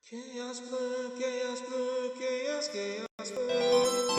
Chaos Blue, Chaos Blue, Chaos, Chaos Blue.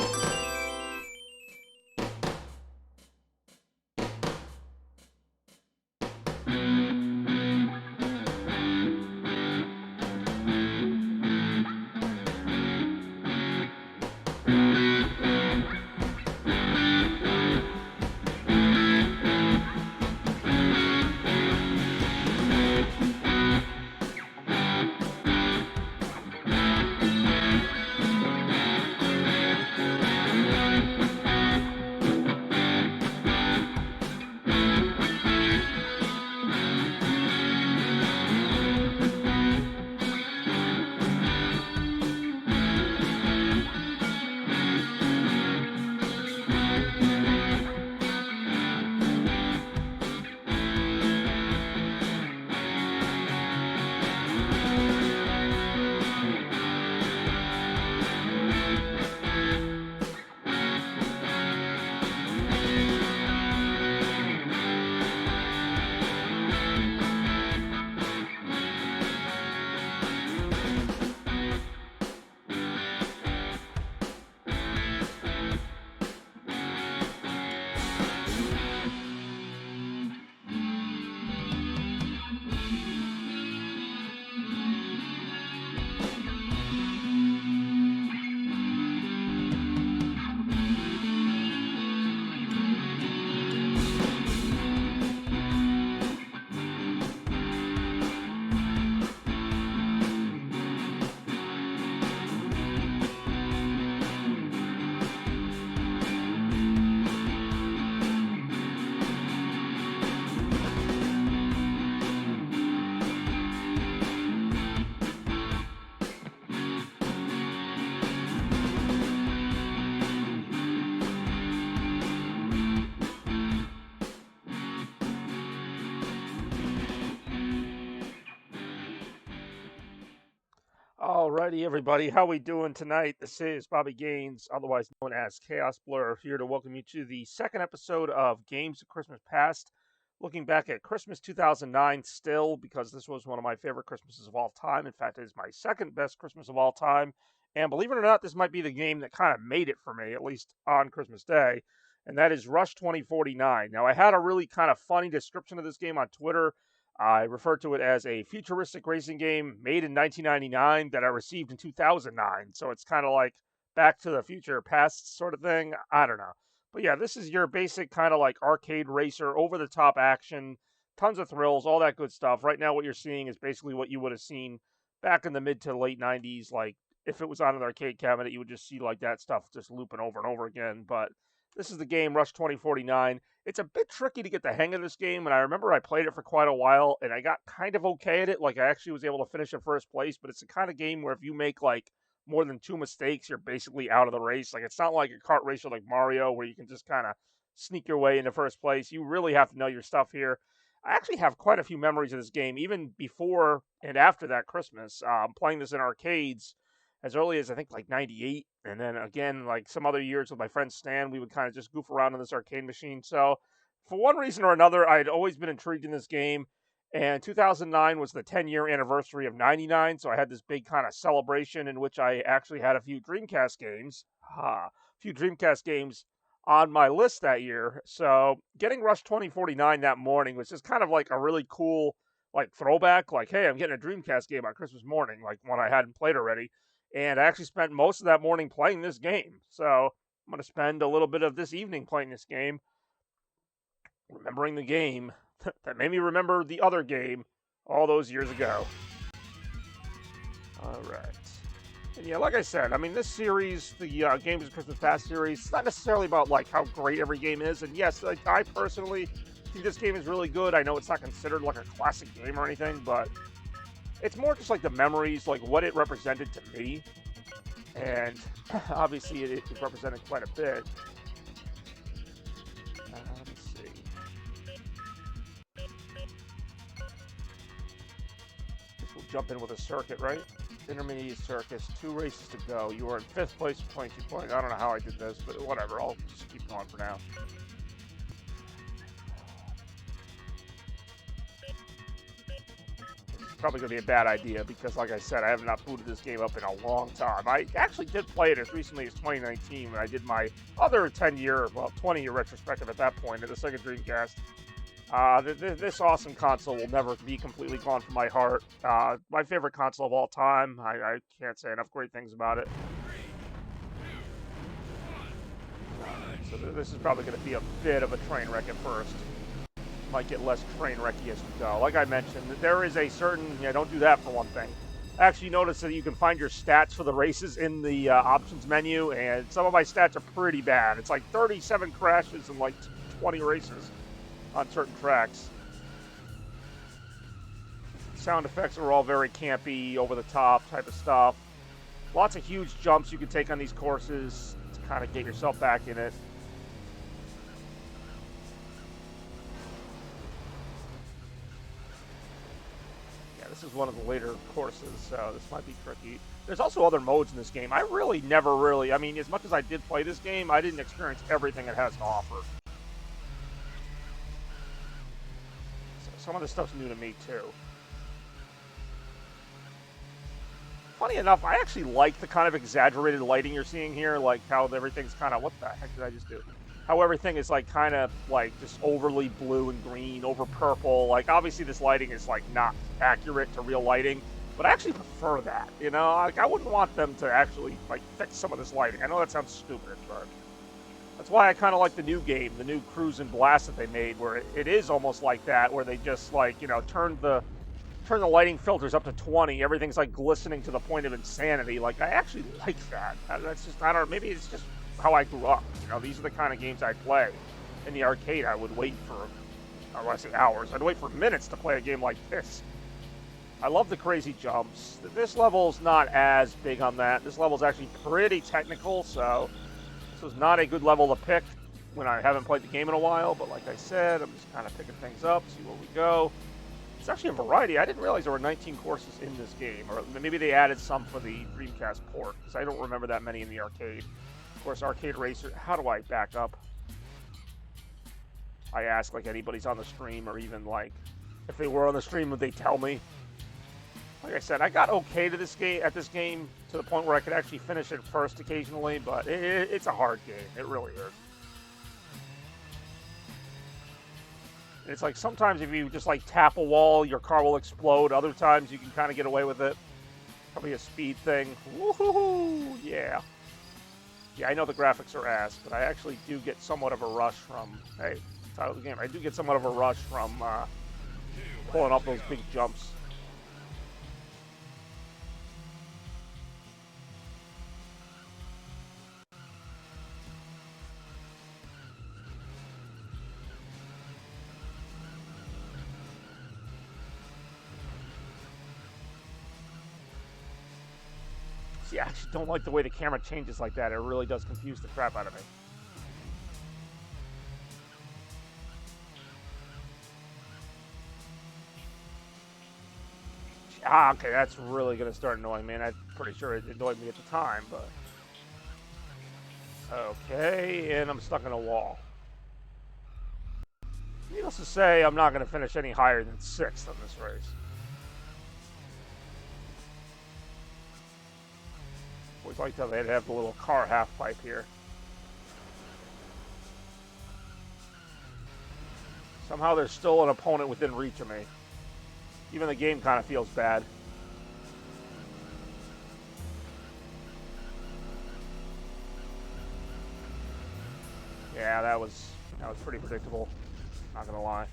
Alrighty, everybody, how we doing tonight? This is Bobby Gaines, otherwise known as Chaos Blur, here to welcome you to the second episode of Games of Christmas Past. Looking back at Christmas 2009 still, because this was one of my favorite Christmases of all time. In fact, it is my second best Christmas of all time. And believe it or not, this might be the game that kind of made it for me, at least on Christmas Day. And that is Rush 2049. Now, I had a really kind of funny description of this game on Twitter. I refer to it as a futuristic racing game made in 1999 that I received in 2009. So it's kind of like Back to the Future Past sort of thing. I don't know. But yeah, this is your basic kind of like arcade racer, over the top action, tons of thrills, all that good stuff. Right now, what you're seeing is basically what you would have seen back in the mid to late 90s. Like if it was on an arcade cabinet, you would just see like that stuff just looping over and over again. But this is the game Rush 2049. It's a bit tricky to get the hang of this game, and I remember I played it for quite a while, and I got kind of okay at it. Like, I actually was able to finish in first place, but it's the kind of game where if you make, like, more than two mistakes, you're basically out of the race. Like, it's not like a kart racer like Mario where you can just kind of sneak your way into first place. You really have to know your stuff here. I actually have quite a few memories of this game, even before and after that Christmas. Playing this in arcades as early as I think like 98. And then again, like some other years with my friend Stan, we would kind of just goof around on this arcade machine. So for one reason or another, I had always been intrigued in this game. And 2009 was the 10-year anniversary of 99. So I had this big kind of celebration in which I actually had a few Dreamcast games. A few Dreamcast games on my list that year. So getting Rush 2049 that morning was just kind of like a really cool like throwback. Like, hey, I'm getting a Dreamcast game on Christmas morning, like one I hadn't played already. And I actually spent most of that morning playing this game. So I'm going to spend a little bit of this evening playing this game, remembering the game that made me remember the other game all those years ago. All right. And yeah, like I said, I mean, this series, the Games of Christmas Past series, it's not necessarily about like how great every game is. And yes, like, I personally think this game is really good. I know it's not considered like a classic game or anything, but it's more just like the memories, like what it represented to me. And obviously it represented quite a bit. Let's see. Guess we'll jump in with a circuit, right? Intermediate circus, 2 races to go. You are in 5th place with 22 points. I don't know how I did this, but whatever. I'll just keep going for now. probably going to be a bad idea because, like I said, I have not booted this game up in a long time. I actually did play it as recently as 2019 when I did my other 10-year, well, 20-year retrospective at that point of the Sega Dreamcast. This awesome console will never be completely gone from my heart. My favorite console of all time. I can't say enough great things about it. So this is probably going to be a bit of a train wreck at first. Might get less train wrecky as we go. Like I mentioned, there is a certain, don't do that for one thing. I actually noticed that you can find your stats for the races in the options menu, and some of my stats are pretty bad. It's like 37 crashes and like 20 races on certain tracks. Sound effects are all very campy, over the top type of stuff. Lots of huge jumps you can take on these courses to kind of get yourself back in it. This is one of the later courses, so this might be tricky. There's also other modes in this game. I really never really, as much as I did play this game, I didn't experience everything it has to offer. So some of this stuff's new to me, too. Funny enough, I actually like the kind of exaggerated lighting you're seeing here, like how everything's kind of, what the heck did I just do? How everything is like kind of like just overly blue and green, over purple. Like obviously this lighting is like not accurate to real lighting, but I actually prefer that. Like I wouldn't want them to actually like fix some of this lighting. I know that sounds stupid, but that's why I kind of like the new game, the new Cruise and Blast that they made, where it is almost like that, where they just like turn the lighting filters up to 20. Everything's like glistening to the point of insanity. Like I actually like that. That's just, I don't know, maybe it's just how I grew up. These are the kind of games I play. In the arcade, I would wait for, I say hours, I'd wait for minutes to play a game like this. I love the crazy jumps. This level's not as big on that. This level's actually pretty technical, so this was not a good level to pick when I haven't played the game in a while, but like I said, I'm just kind of picking things up, see where we go. It's actually a variety. I didn't realize there were 19 courses in this game, or maybe they added some for the Dreamcast port, because I don't remember that many in the arcade. Of course, Arcade Racer, how do I back up? I ask like anybody's on the stream, or even like, if they were on the stream, would they tell me? Like I said, I got okay to this game to the point where I could actually finish it first occasionally, but it's a hard game. It really is. It's like sometimes if you just like tap a wall, your car will explode. Other times you can kind of get away with it. Probably a speed thing. Woohoo! Yeah. Yeah, I know the graphics are ass, but I actually do get somewhat of a rush from, hey, title of the game, I do get somewhat of a rush from pulling up those big jumps. See, I actually don't like the way the camera changes like that. It really does confuse the crap out of me. Okay, that's really going to start annoying me, and I'm pretty sure it annoyed me at the time, but... Okay, and I'm stuck in a wall. Needless to say, I'm not going to finish any higher than 6th on this race. Always liked how they'd have the little car half pipe here. Somehow there's still an opponent within reach of me. Even the game kind of feels bad. Yeah, that was pretty predictable. Not gonna lie.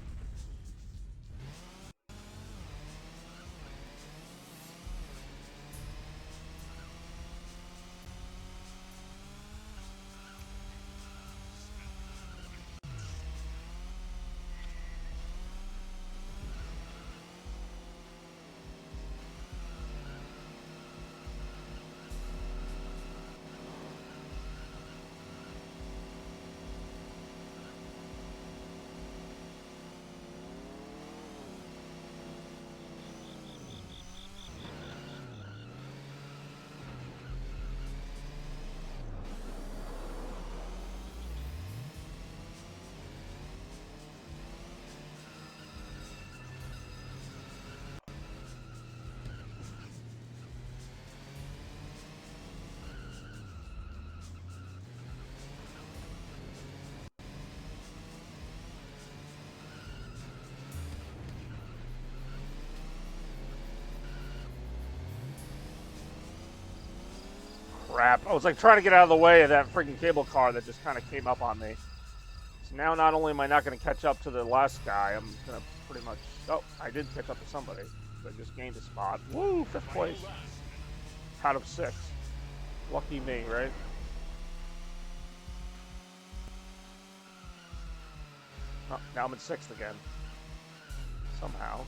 Crap. I was like trying to get out of the way of that freaking cable car that just kind of came up on me. So now not only am I not going to catch up to the last guy, I'm going to pretty much... Oh, I did catch up to somebody. So I just gained a spot. Woo, 5th place. Out of 6. Lucky me, right? Oh, now I'm in 6th again. Somehow.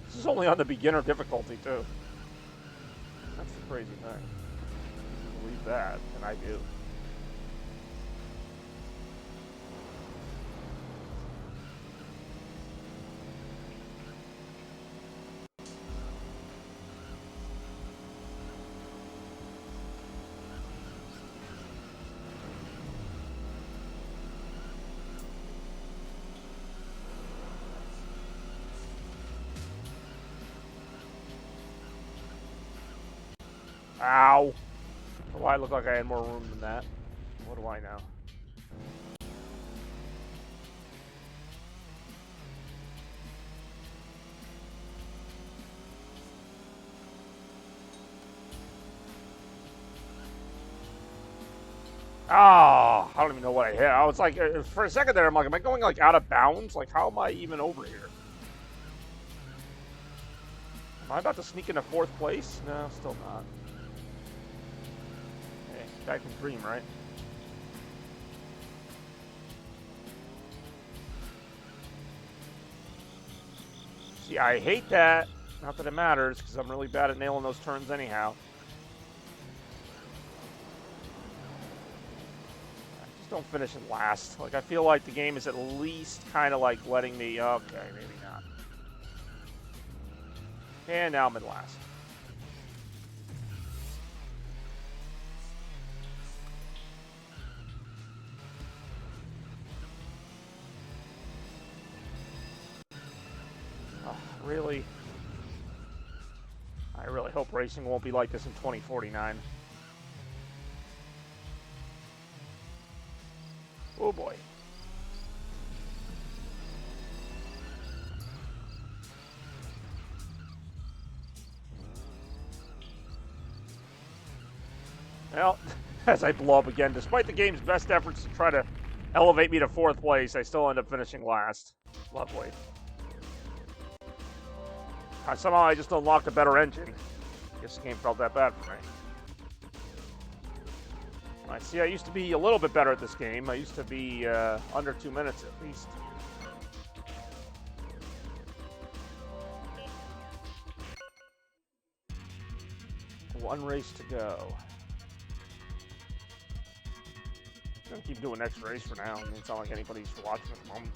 This is only on the beginner difficulty, too. That's the crazy thing. Believe that, and I do. Ow! Oh, I look like I had more room than that. What do I know? Oh, I don't even know what I hit. I was like, for a second there, I'm like, am I going like out of bounds? Like, how am I even over here? Am I about to sneak into 4th place? No, still not. Hey, guy can dream, right? See, I hate that. Not that it matters, because I'm really bad at nailing those turns anyhow. Don't finish in last. Like, I feel like the game is at least kind of like letting me... Okay, maybe not. And now I'm in last. Oh, really? I really hope racing won't be like this in 2049. Oh boy. Well, as I blow up again, despite the game's best efforts to try to elevate me to 4th place, I still end up finishing last. Lovely. Somehow I just unlocked a better engine. Guess the game felt that bad for me. I see, I used to be a little bit better at this game. I used to be under 2 minutes at least. One race to go. I'm gonna keep doing next race for now. I mean, it's not like anybody's watching at the moment.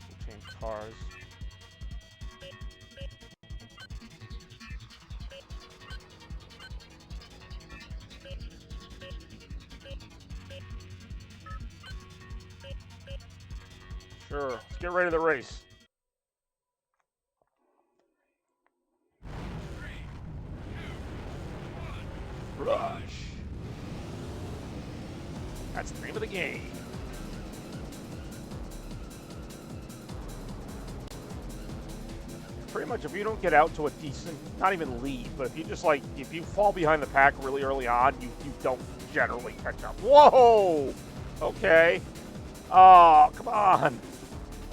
We'll change cars. Sure, let's get ready to race. Rush. That's the name of the game. Pretty much, if you don't get out to a decent, not even lead, but if you just like, if you fall behind the pack really early on, you don't generally catch up. Whoa! Okay. Oh, come on.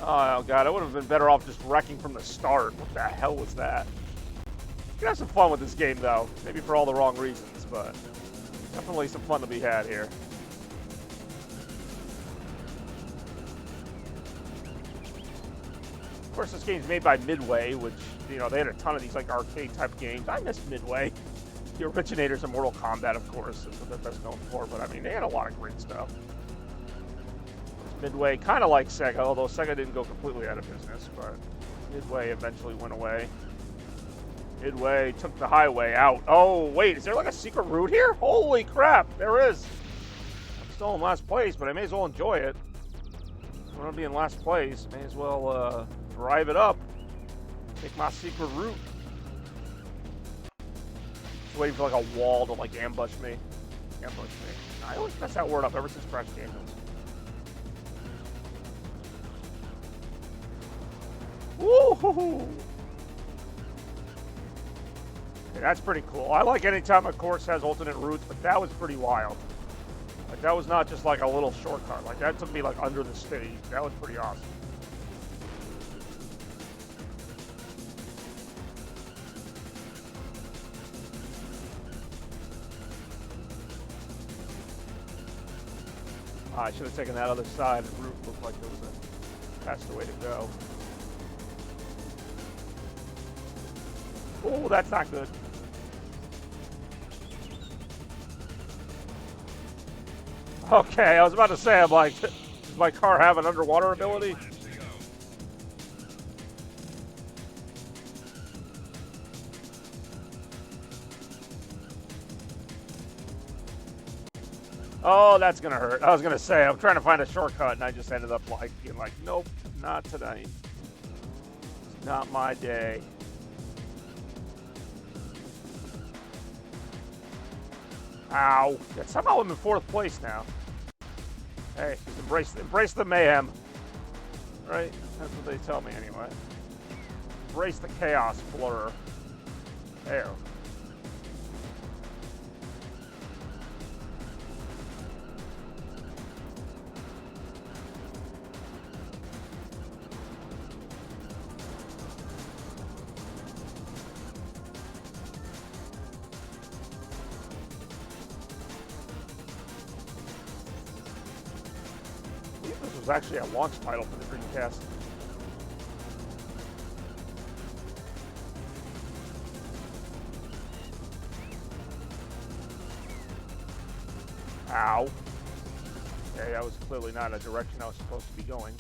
Oh, God, I would have been better off just wrecking from the start. What the hell was that? You can have some fun with this game, though. Maybe for all the wrong reasons, but definitely some fun to be had here. Of course, this game's made by Midway, which, you know, they had a ton of these, like, arcade-type games. I miss Midway. The originators of Mortal Kombat, of course, is what they're best known for, but, I mean, they had a lot of great stuff. Midway, kind of like Sega, although Sega didn't go completely out of business, but Midway eventually went away. Midway took the highway out. Oh, wait, is there like a secret route here? Holy crap, there is. I'm still in last place, but I may as well enjoy it. I'm going to be in last place. May as well drive it up. Take my secret route. Just waiting for like a wall to like ambush me. Ambush me. I always mess that word up ever since Crash Bandicoot. Woo-hoo-hoo. Okay, that's pretty cool. I like any time a course has alternate routes, but that was pretty wild. Like, that was not just like a little shortcut. Like, that took me like under the stage. That was pretty awesome. I should have taken that other side. The roof looked like there was a faster way to go. Oh, that's not good. Okay, I was about to say, I'm like, does my car have an underwater ability? Oh, that's gonna hurt. I was gonna say, I'm trying to find a shortcut, and I just ended up like being like, nope, not tonight. It's not my day. Ow! Yeah, somehow I'm in 4th place now. Hey, just embrace the mayhem. Right? That's what they tell me anyway. Embrace the chaos, blur. There. This was actually a launch title for the Dreamcast. Ow. Okay, that was clearly not a direction I was supposed to be going.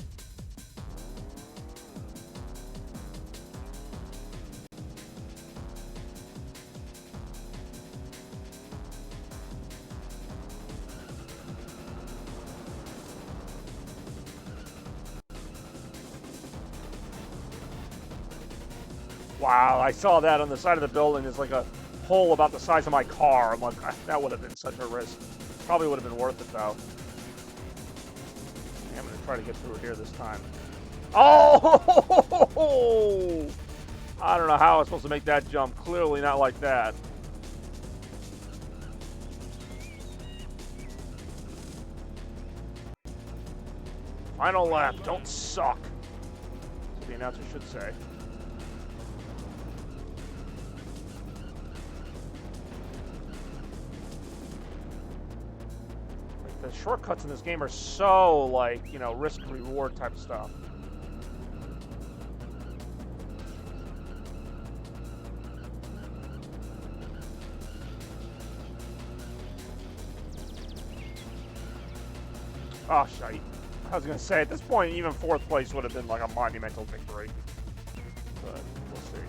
Wow, I saw that on the side of the building. There's like a hole about the size of my car. I'm like, that would have been such a risk. Probably would have been worth it, though. I'm going to try to get through here this time. Oh! I don't know how I was supposed to make that jump. Clearly not like that. Final lap. Don't suck. That's what the announcer should say. The shortcuts in this game are so, like, you know, risk-reward type stuff. Oh, shite. I was going to say, at this point, even 4th place would have been, like, a monumental victory. But we'll see.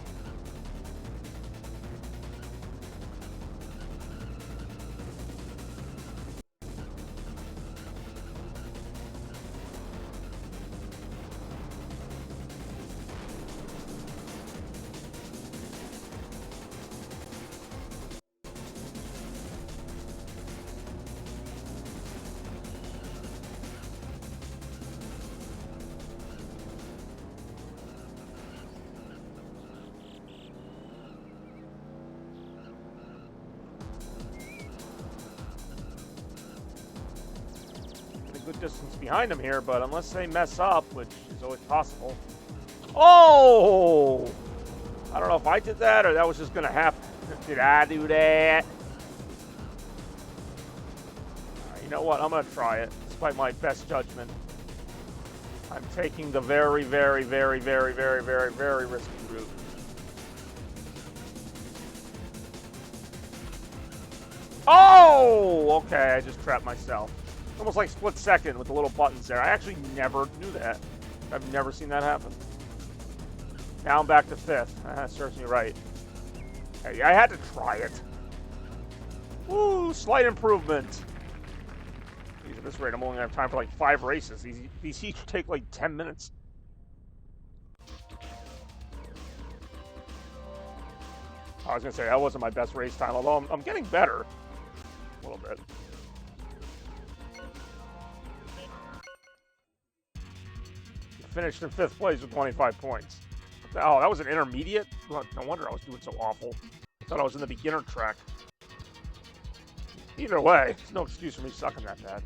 Good distance behind them here, but unless they mess up, which is always possible. Oh! I don't know if I did that or that was just going to happen. Did I do that? You know what? I'm going to try it, despite my best judgment. I'm taking the very, very, very, very, very, very, very risky route. Oh! Okay, I just trapped myself. Almost like split second with the little buttons there. I actually never knew that. I've never seen that happen. Now I'm back to 5th. That serves me right. Hey, I had to try it. Woo, slight improvement. Geez, at this rate, I'm only going to have time for like 5 races. These each take like 10 minutes. I was going to say, that wasn't my best race time, although I'm getting better. A little bit. Finished in 5th place with 25 points. Oh, that was an intermediate? Well, no wonder I was doing so awful. I thought I was in the beginner track. Either way, there's no excuse for me sucking that bad.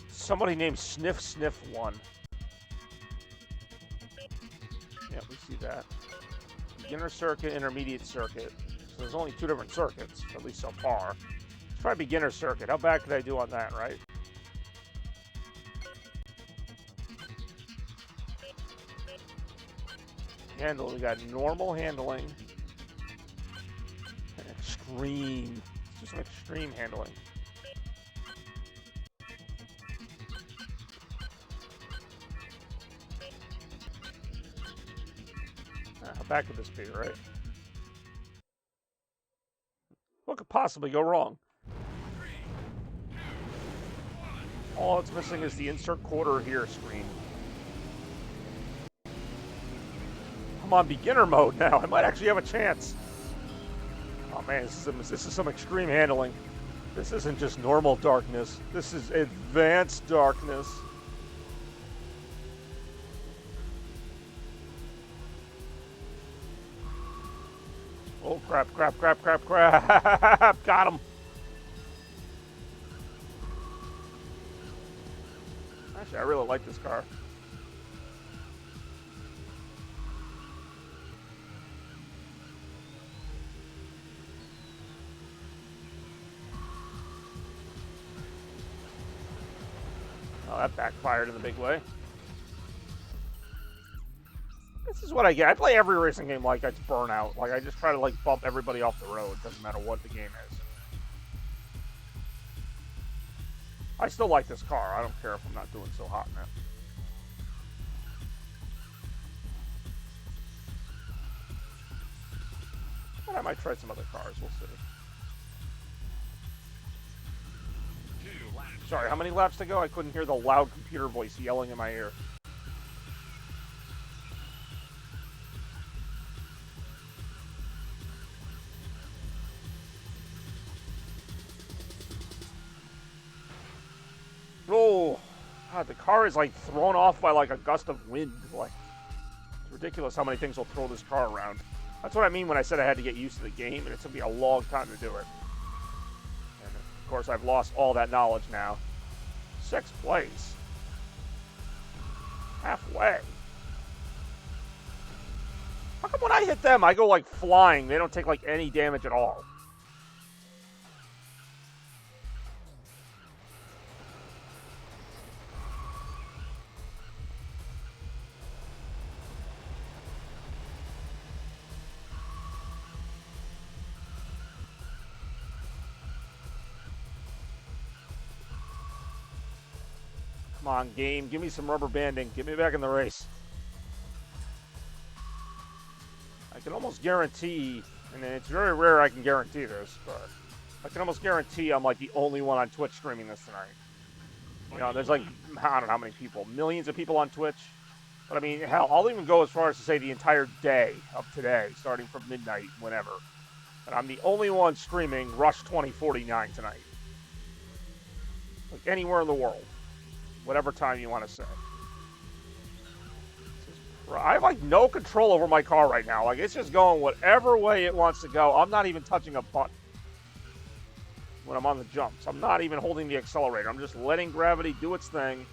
Somebody named Sniff Sniff won. Yeah, we see that. Beginner circuit, intermediate circuit. So there's only 2 different circuits, at least so far. Let's try beginner circuit. How bad could I do on that, right? Handle, we got normal handling. And extreme. It's just some extreme handling. How bad could this be, right? What could possibly go wrong? All it's missing is the insert quarter here screen. I'm on beginner mode now. I might actually have a chance. Oh man, this is some extreme handling. This isn't just normal darkness. This is advanced darkness. Oh, crap, crap, crap, crap, crap. Got him. Actually, I really like this car. Oh, that backfired in a big way. This is what I get. I play every racing game like it's Burnout. Like, I just try to, like, bump everybody off the road. Doesn't matter what the game is. I still like this car. I don't care if I'm not doing so hot in it. But I might try some other cars. We'll see. Sorry, how many laps to go? I couldn't hear the loud computer voice yelling in my ear. Oh, God, the car is like thrown off by like a gust of wind. Like, it's ridiculous how many things will throw this car around. That's what I mean when I said I had to get used to the game, and it took me a long time to do it. And of course, I've lost all that knowledge now. 6th place. Halfway. How come when I hit them, I go like flying? They don't take like any damage at all. Come on, game. Give me some rubber banding. Get me back in the race. I can almost guarantee, and it's very rare I can guarantee this, but I can almost guarantee I'm like the only one on Twitch streaming this tonight. You know, there's like, I don't know how many people, millions of people on Twitch. But I mean, hell, I'll even go as far as to say the entire day of today, starting from midnight, whenever. And I'm the only one streaming Rush 2049 tonight. Like anywhere in the world. Whatever time you want to say. I have like no control over my car right now. Like it's just going whatever way it wants to go. I'm not even touching a button when I'm on the jumps. I'm not even holding the accelerator. I'm just letting gravity do its thing.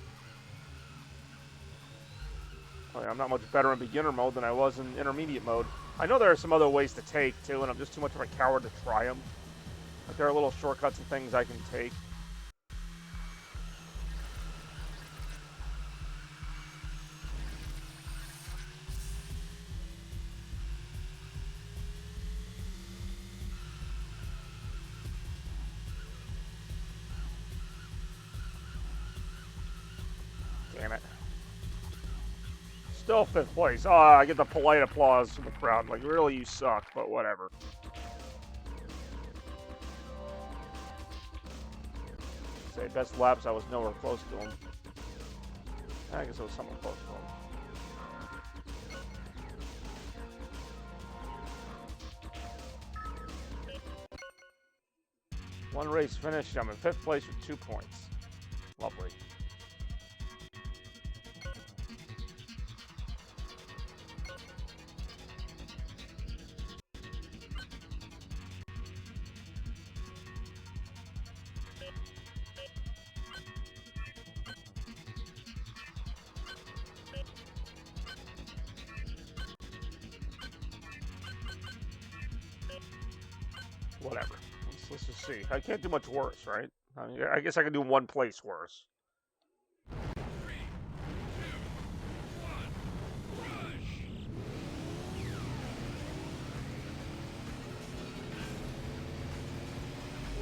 I'm not much better in beginner mode than I was in intermediate mode. I know there are some other ways to take too, and I'm just too much of a coward to try them. Like there are little shortcuts and things I can take. Damn it. Still 5th place. Oh, I get the polite applause from the crowd. Like, really, you suck, but whatever. Say, best laps, I was nowhere close to him. I guess it was someone close to him. One race finished. I'm in 5th place with 2 points. Lovely. whatever. Let's just see. I can't do much worse, right? I mean, I guess I can do one place worse.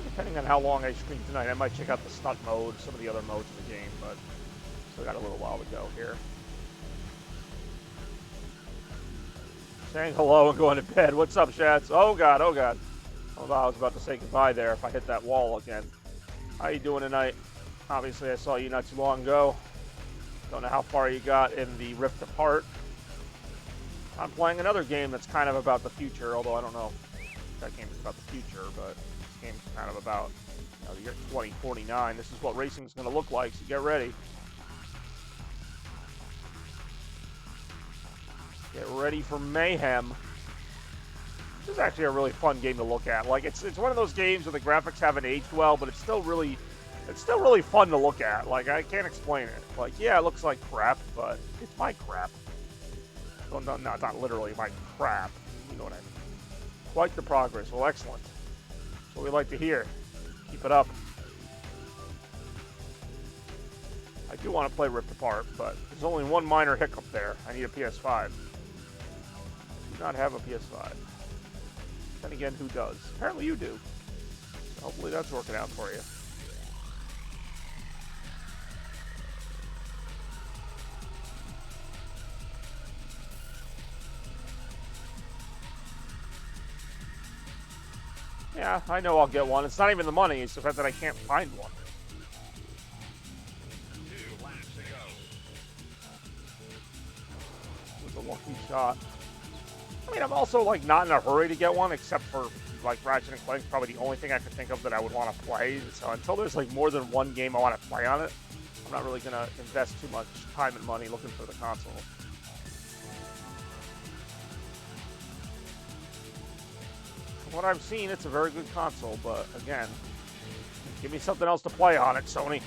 Depending on how long I stream tonight, I might check out the stunt mode, some of the other modes of the game, but still got a little while to go here. Saying hello and going to bed. What's up, Shads? Oh, God, oh, God. I was about to say goodbye there if I hit that wall again. How you doing tonight? Obviously, I saw you not too long ago. Don't know how far you got in the Rift Apart. I'm playing another game that's kind of about the future, although I don't know if that game is about the future, but this game's kind of about the year 2049. This is what racing's going to look like, so get ready. Get ready for mayhem. This is actually a really fun game to look at. Like it's one of those games where the graphics haven't aged well, but it's still really fun to look at. Like I can't explain it. Like yeah, it looks like crap, but it's my crap. Well, no, not literally my crap. You know what I mean. Quite the progress. Well, excellent. That's what we like to hear. Keep it up. I do want to play Rift Apart, but there's only one minor hiccup there. I need a PS5. I do not have a PS5. Then again, who does? Apparently you do. So hopefully that's working out for you. Yeah, I know I'll get one. It's not even the money, it's the fact that I can't find one. 2 laps to go. It was a lucky shot. I mean, I'm also, like, not in a hurry to get one, except for, like, Ratchet & Clank's probably the only thing I could think of that I would want to play. So until there's, like, more than one game I want to play on it, I'm not really going to invest too much time and money looking for the console. From what I've seen, it's a very good console, but, again, give me something else to play on it, Sony.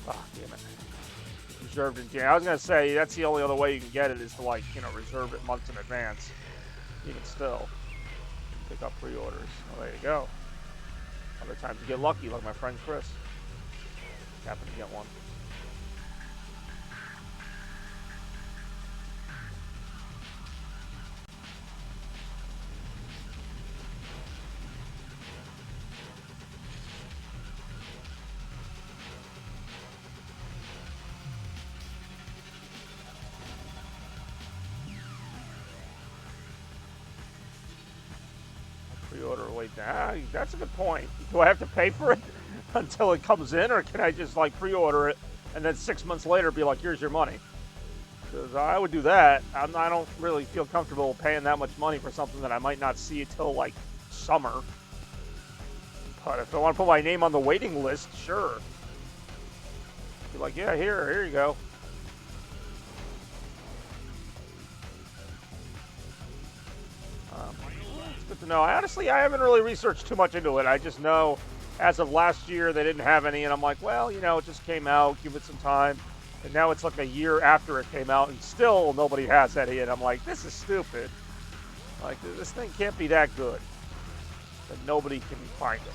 Ah, damn it. Reserved in January. I was going to say, that's the only other way you can get it is to, like, reserve it months in advance. Even still, pick up pre-orders. Well, there you go. Other times you get lucky, like my friend Chris. Happened to get one. Pre-order wait now. That's a good point. Do I have to pay for it until it comes in, or can I just like pre-order it and then 6 months later be like, here's your money? Because I would do that. I don't really feel comfortable paying that much money for something that I might not see until like summer. But if I want to put my name on the waiting list, sure. Be like, yeah, here you go. It's good to know. I haven't really researched too much into it. I just know as of last year they didn't have any, and I'm like, well, it just came out, give it some time. And now it's like a year after it came out, and still nobody has any, and I'm like, this is stupid. Like, this thing can't be that good that nobody can find it.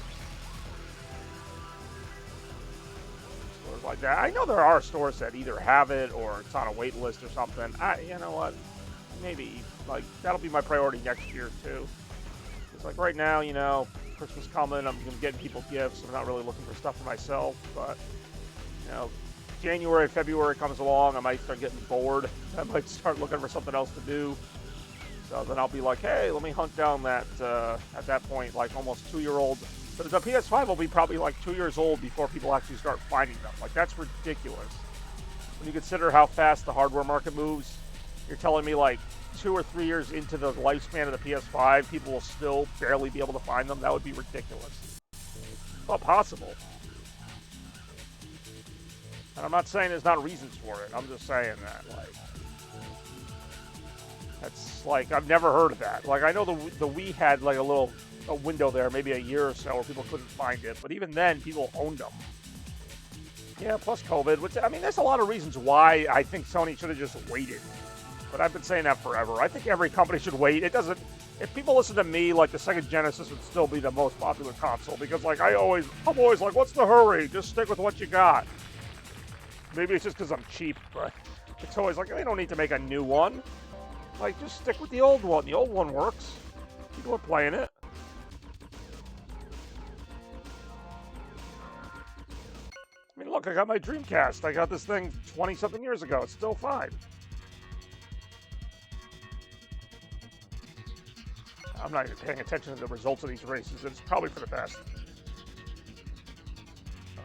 Stores like that. I know there are stores that either have it or it's on a wait list or something. You know what? Maybe, like, that'll be my priority next year, too. It's like right now, Christmas coming, I'm getting people gifts. I'm not really looking for stuff for myself, but, January, February comes along, I might start getting bored. I might start looking for something else to do. So then I'll be like, hey, let me hunt down that, at that point, like almost 2-year-old. But the PS5 will be probably like 2 years old before people actually start finding them. Like, that's ridiculous. When you consider how fast the hardware market moves, you're telling me like 2 or 3 years into the lifespan of the PS5, people will still barely be able to find them? That would be ridiculous. Well, possible. And I'm not saying there's not reasons for it. I'm just saying that, like, that's like, I've never heard of that. Like, I know the Wii had like a window there, maybe a year or so, where people couldn't find it. But even then, people owned them. Yeah, plus COVID, which, I mean, there's a lot of reasons why I think Sony should have just waited. but I've been saying that forever. I think every company should wait. It doesn't. If people listen to me, like the Sega Genesis would still be the most popular console because, like, I'm always like, what's the hurry? Just stick with what you got. Maybe it's just because I'm cheap, but it's always like, they don't need to make a new one. Like, just stick with the old one. The old one works. People are playing it. I mean, look, I got my Dreamcast. I got this thing 20-something years ago. It's still fine. I'm not even paying attention to the results of these races. It's probably for the best.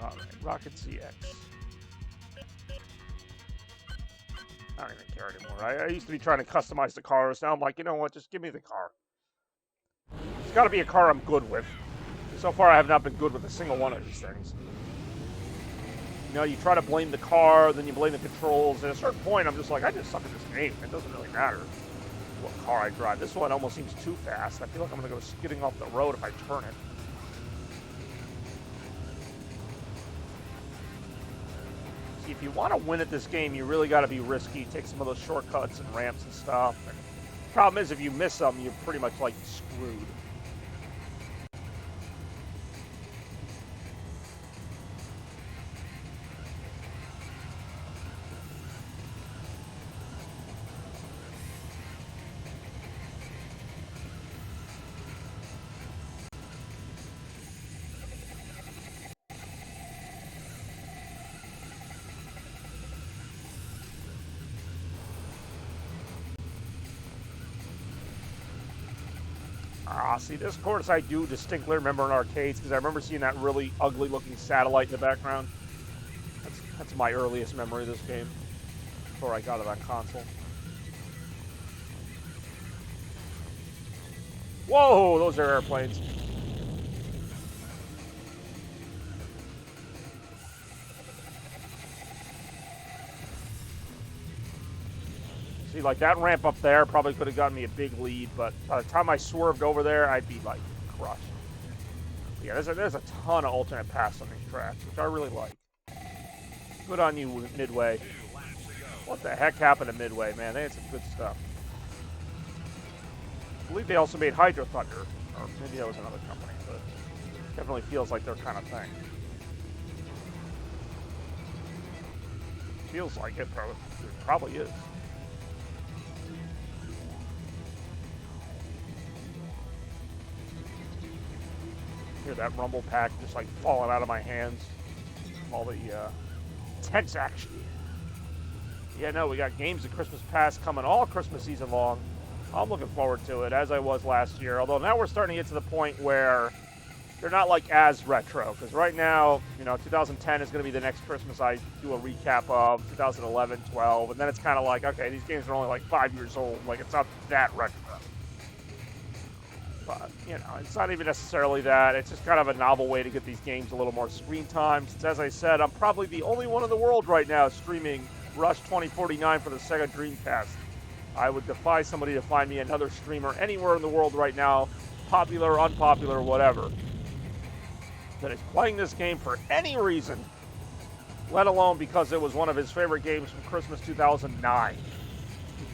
All right, Rocket CX. I don't even care anymore. I used to be trying to customize the cars. Now I'm like, you know what? Just give me the car. It's got to be a car I'm good with. So far, I have not been good with a single one of these things. You know, you try to blame the car, then you blame the controls. At a certain point, I'm just like, I just suck at this game. It doesn't really matter what car I drive. This one almost seems too fast. I feel like I'm going to go skidding off the road if I turn it. See, if you want to win at this game, you really got to be risky. Take some of those shortcuts and ramps and stuff. And the problem is, if you miss them, you're pretty much like screwed. See, this course I do distinctly remember in arcades because I remember seeing that really ugly-looking satellite in the background. That's my earliest memory of this game before I got to that console. Whoa, those are airplanes. See, like that ramp up there probably could have gotten me a big lead, but by the time I swerved over there, I'd be like crushed. Yeah, there's a ton of alternate paths on these tracks, which I really like. Good on you, Midway. What the heck happened to Midway, man? They had some good stuff. I believe they also made Hydro Thunder, or maybe that was another company, but it definitely feels like their kind of thing. Feels like it probably is. Hear that rumble pack just like falling out of my hands. All the tense action. Yeah, no, we got games of Christmas Past coming all Christmas season long. I'm looking forward to it, as I was last year. Although now we're starting to get to the point where they're not like as retro. Because right now, you know, 2010 is going to be the next Christmas I do a recap of. 2011, 12, and then it's kind of like, okay, these games are only like 5 years old. Like, it's not that retro. But, you know, it's not even necessarily that. It's just kind of a novel way to get these games a little more screen time. Since, as I said, I'm probably the only one in the world right now streaming Rush 2049 for the Sega Dreamcast. I would defy somebody to find me another streamer anywhere in the world right now, popular, unpopular, whatever, that is playing this game for any reason, let alone because it was one of his favorite games from Christmas 2009.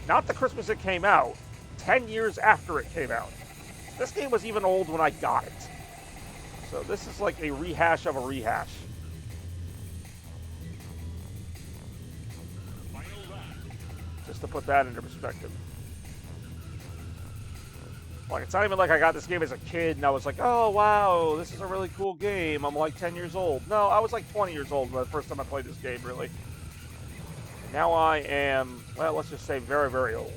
Not the Christmas it came out, 10 years after it came out. This game was even old when I got it. So this is like a rehash of a rehash. Just to put that into perspective. Like, it's not even like I got this game as a kid and I was like, oh, wow, this is a really cool game. I'm like 10 years old. No, I was like 20 years old the first time I played this game, really. And now I am, well, let's just say very, very old.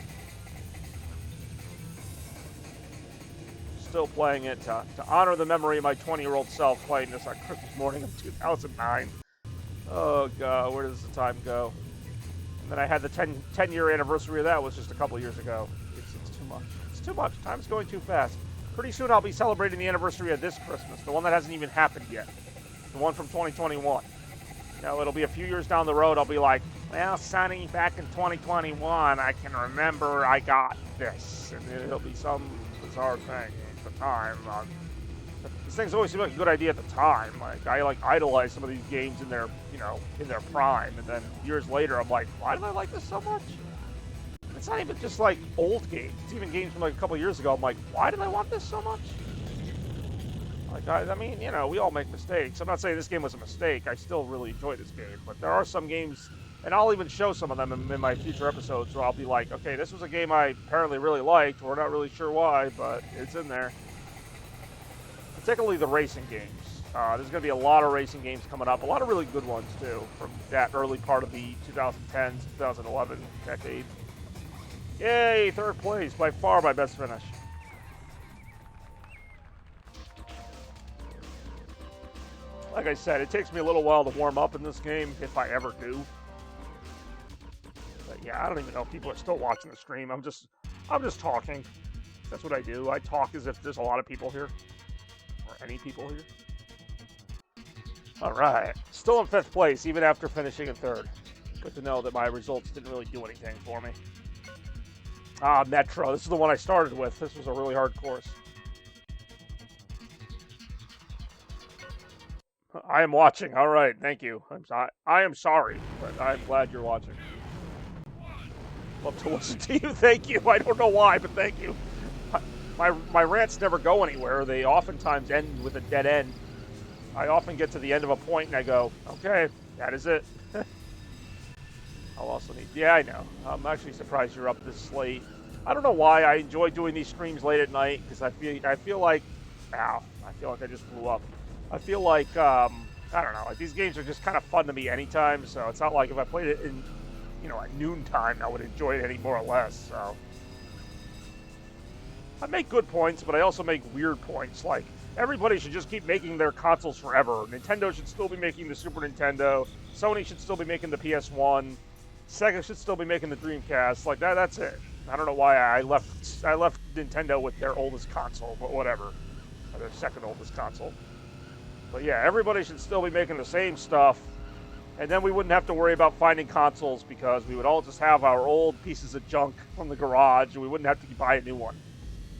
Still playing it to honor the memory of my 20-year-old self playing this on Christmas morning of 2009. Oh, God, where does the time go? And then I had the 10-year anniversary of that was just a couple years ago. It's too much. It's too much. Time's going too fast. Pretty soon I'll be celebrating the anniversary of this Christmas, the one that hasn't even happened yet. The one from 2021. You know, it'll be a few years down the road. I'll be like, well, Sonny, back in 2021, I can remember I got this. And it'll be some bizarre thing. The time. These things always seem like a good idea at the time. Like, I idolize some of these games in their, you know, in their prime, and then years later I'm like, why did I like this so much? It's not even just like old games. It's even games from like a couple years ago. I'm like, why did I want this so much? Like, I mean, you know, we all make mistakes. I'm not saying this game was a mistake. I still really enjoy this game. But there are some games, and I'll even show some of them in my future episodes, where I'll be like, okay, this was a game I apparently really liked. We're not really sure why, but it's in there. Particularly the racing games. There's going to be a lot of racing games coming up. A lot of really good ones, too, from that early part of the 2010s, 2011 decade. Yay, third place. By far my best finish. Like I said, it takes me a little while to warm up in this game, if I ever do. But yeah, I don't even know if people are still watching the stream. I'm just talking. That's what I do. I talk as if there's a lot of people here. Or any people here. Alright. Still in 5th place, even after finishing in 3rd. Good to know that my results didn't really do anything for me. Ah, Metro. This is the one I started with. This was a really hard course. I am watching. All right, thank you. I am sorry, but I'm glad you're watching. Love to listen to you. Thank you. I don't know why, but thank you. My rants never go anywhere. They oftentimes end with a dead end. I often get to the end of a point and I go, okay, that is it. I'll also need... Yeah, I know. I'm actually surprised you're up this late. I don't know why I enjoy doing these streams late at night, because I feel like... Ow. I feel like I just blew up. I feel like, I don't know, like these games are just kind of fun to me anytime, so it's not like if I played it in, you know, at noontime, I would enjoy it any more or less, so. I make good points, but I also make weird points, like, everybody should just keep making their consoles forever. Nintendo should still be making the Super Nintendo, Sony should still be making the PS1, Sega should still be making the Dreamcast, like, that's it. I don't know why I left Nintendo with their oldest console, but whatever. Or their second oldest console. But yeah, everybody should still be making the same stuff, and then we wouldn't have to worry about finding consoles, because we would all just have our old pieces of junk from the garage, and we wouldn't have to buy a new one.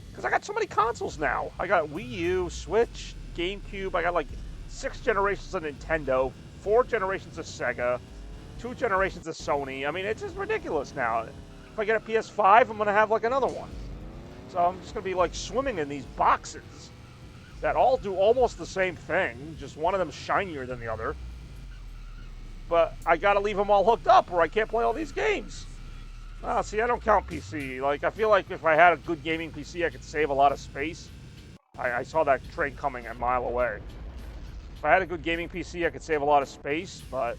Because I got so many consoles now. I got Wii U, Switch, GameCube, I got like 6 generations of Nintendo, 4 generations of Sega, 2 generations of Sony. I mean, it's just ridiculous now. If I get a PS5, I'm going to have like another one. So I'm just going to be like swimming in these boxes that all do almost the same thing, just one of them shinier than the other. But I gotta leave them all hooked up or I can't play all these games. Oh, see, I don't count PC. Like, I feel like if I had a good gaming PC, I could save a lot of space. I saw that train coming a mile away. If I had a good gaming PC, I could save a lot of space, but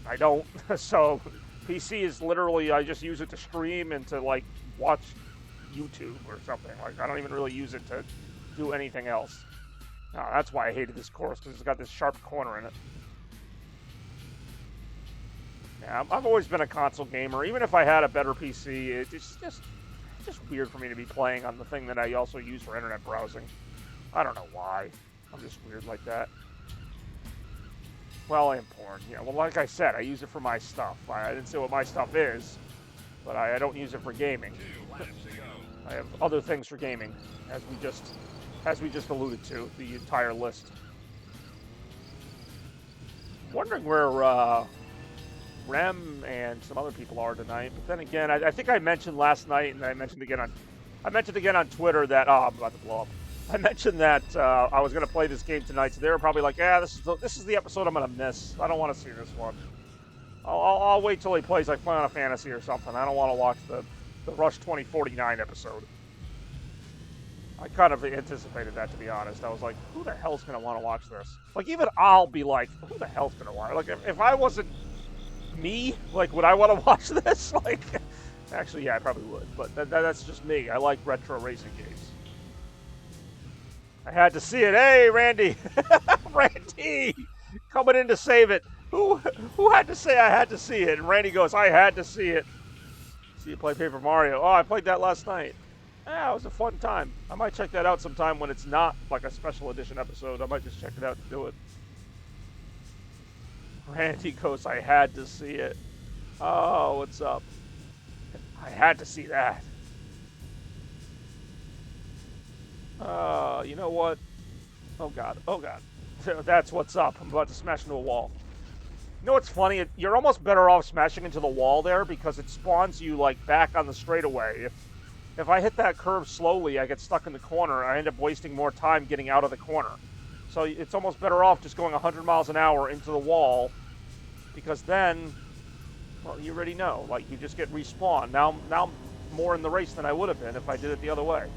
I don't. So, PC is literally, I just use it to stream and to, like, watch YouTube or something. Like, I don't even really use it to do anything else. Oh, that's why I hated this course, because it's got this sharp corner in it. Yeah, I've always been a console gamer. Even if I had a better PC, it's just weird for me to be playing on the thing that I also use for internet browsing. I don't know why. I'm just weird like that. Well, I am porn. Yeah, well, like I said, I use it for my stuff. I didn't say what my stuff is, but I don't use it for gaming. I have other things for gaming, as we just alluded to, the entire list. Wondering where Rem and some other people are tonight, but then again, I think I mentioned last night, and I mentioned again on Twitter that I'm about to blow up. I mentioned that I was going to play this game tonight, so they were probably like, "Yeah, this is the episode I'm going to miss. I don't want to see this one. I'll wait till he plays like Final Fantasy or something. I don't want to watch the Rush 2049 episode." I kind of anticipated that, to be honest. I was like, who the hell's going to want to watch this? Like, even I'll be like, who the hell's going to watch? Like, if I wasn't me, like, would I want to watch this? Like, actually, yeah, I probably would. But that's just me. I like retro racing games. I had to see it. Hey, Randy. Randy! Coming in to save it. Who had to say I had to see it? And Randy goes, I had to see it. See you play Paper Mario. Oh, I played that last night. Yeah, it was a fun time. I might check that out sometime when it's not like a special edition episode. I might just check it out and do it. Randy goes, I had to see it. Oh, what's up? I had to see that. You know what? Oh, God. Oh, God. That's what's up. I'm about to smash into a wall. You know what's funny? You're almost better off smashing into the wall there because it spawns you like back on the straightaway. If I hit that curve slowly, I get stuck in the corner. I end up wasting more time getting out of the corner. So it's almost better off just going 100 miles an hour into the wall because then, well, you already know. Like, you just get respawned. Now I'm more in the race than I would have been if I did it the other way.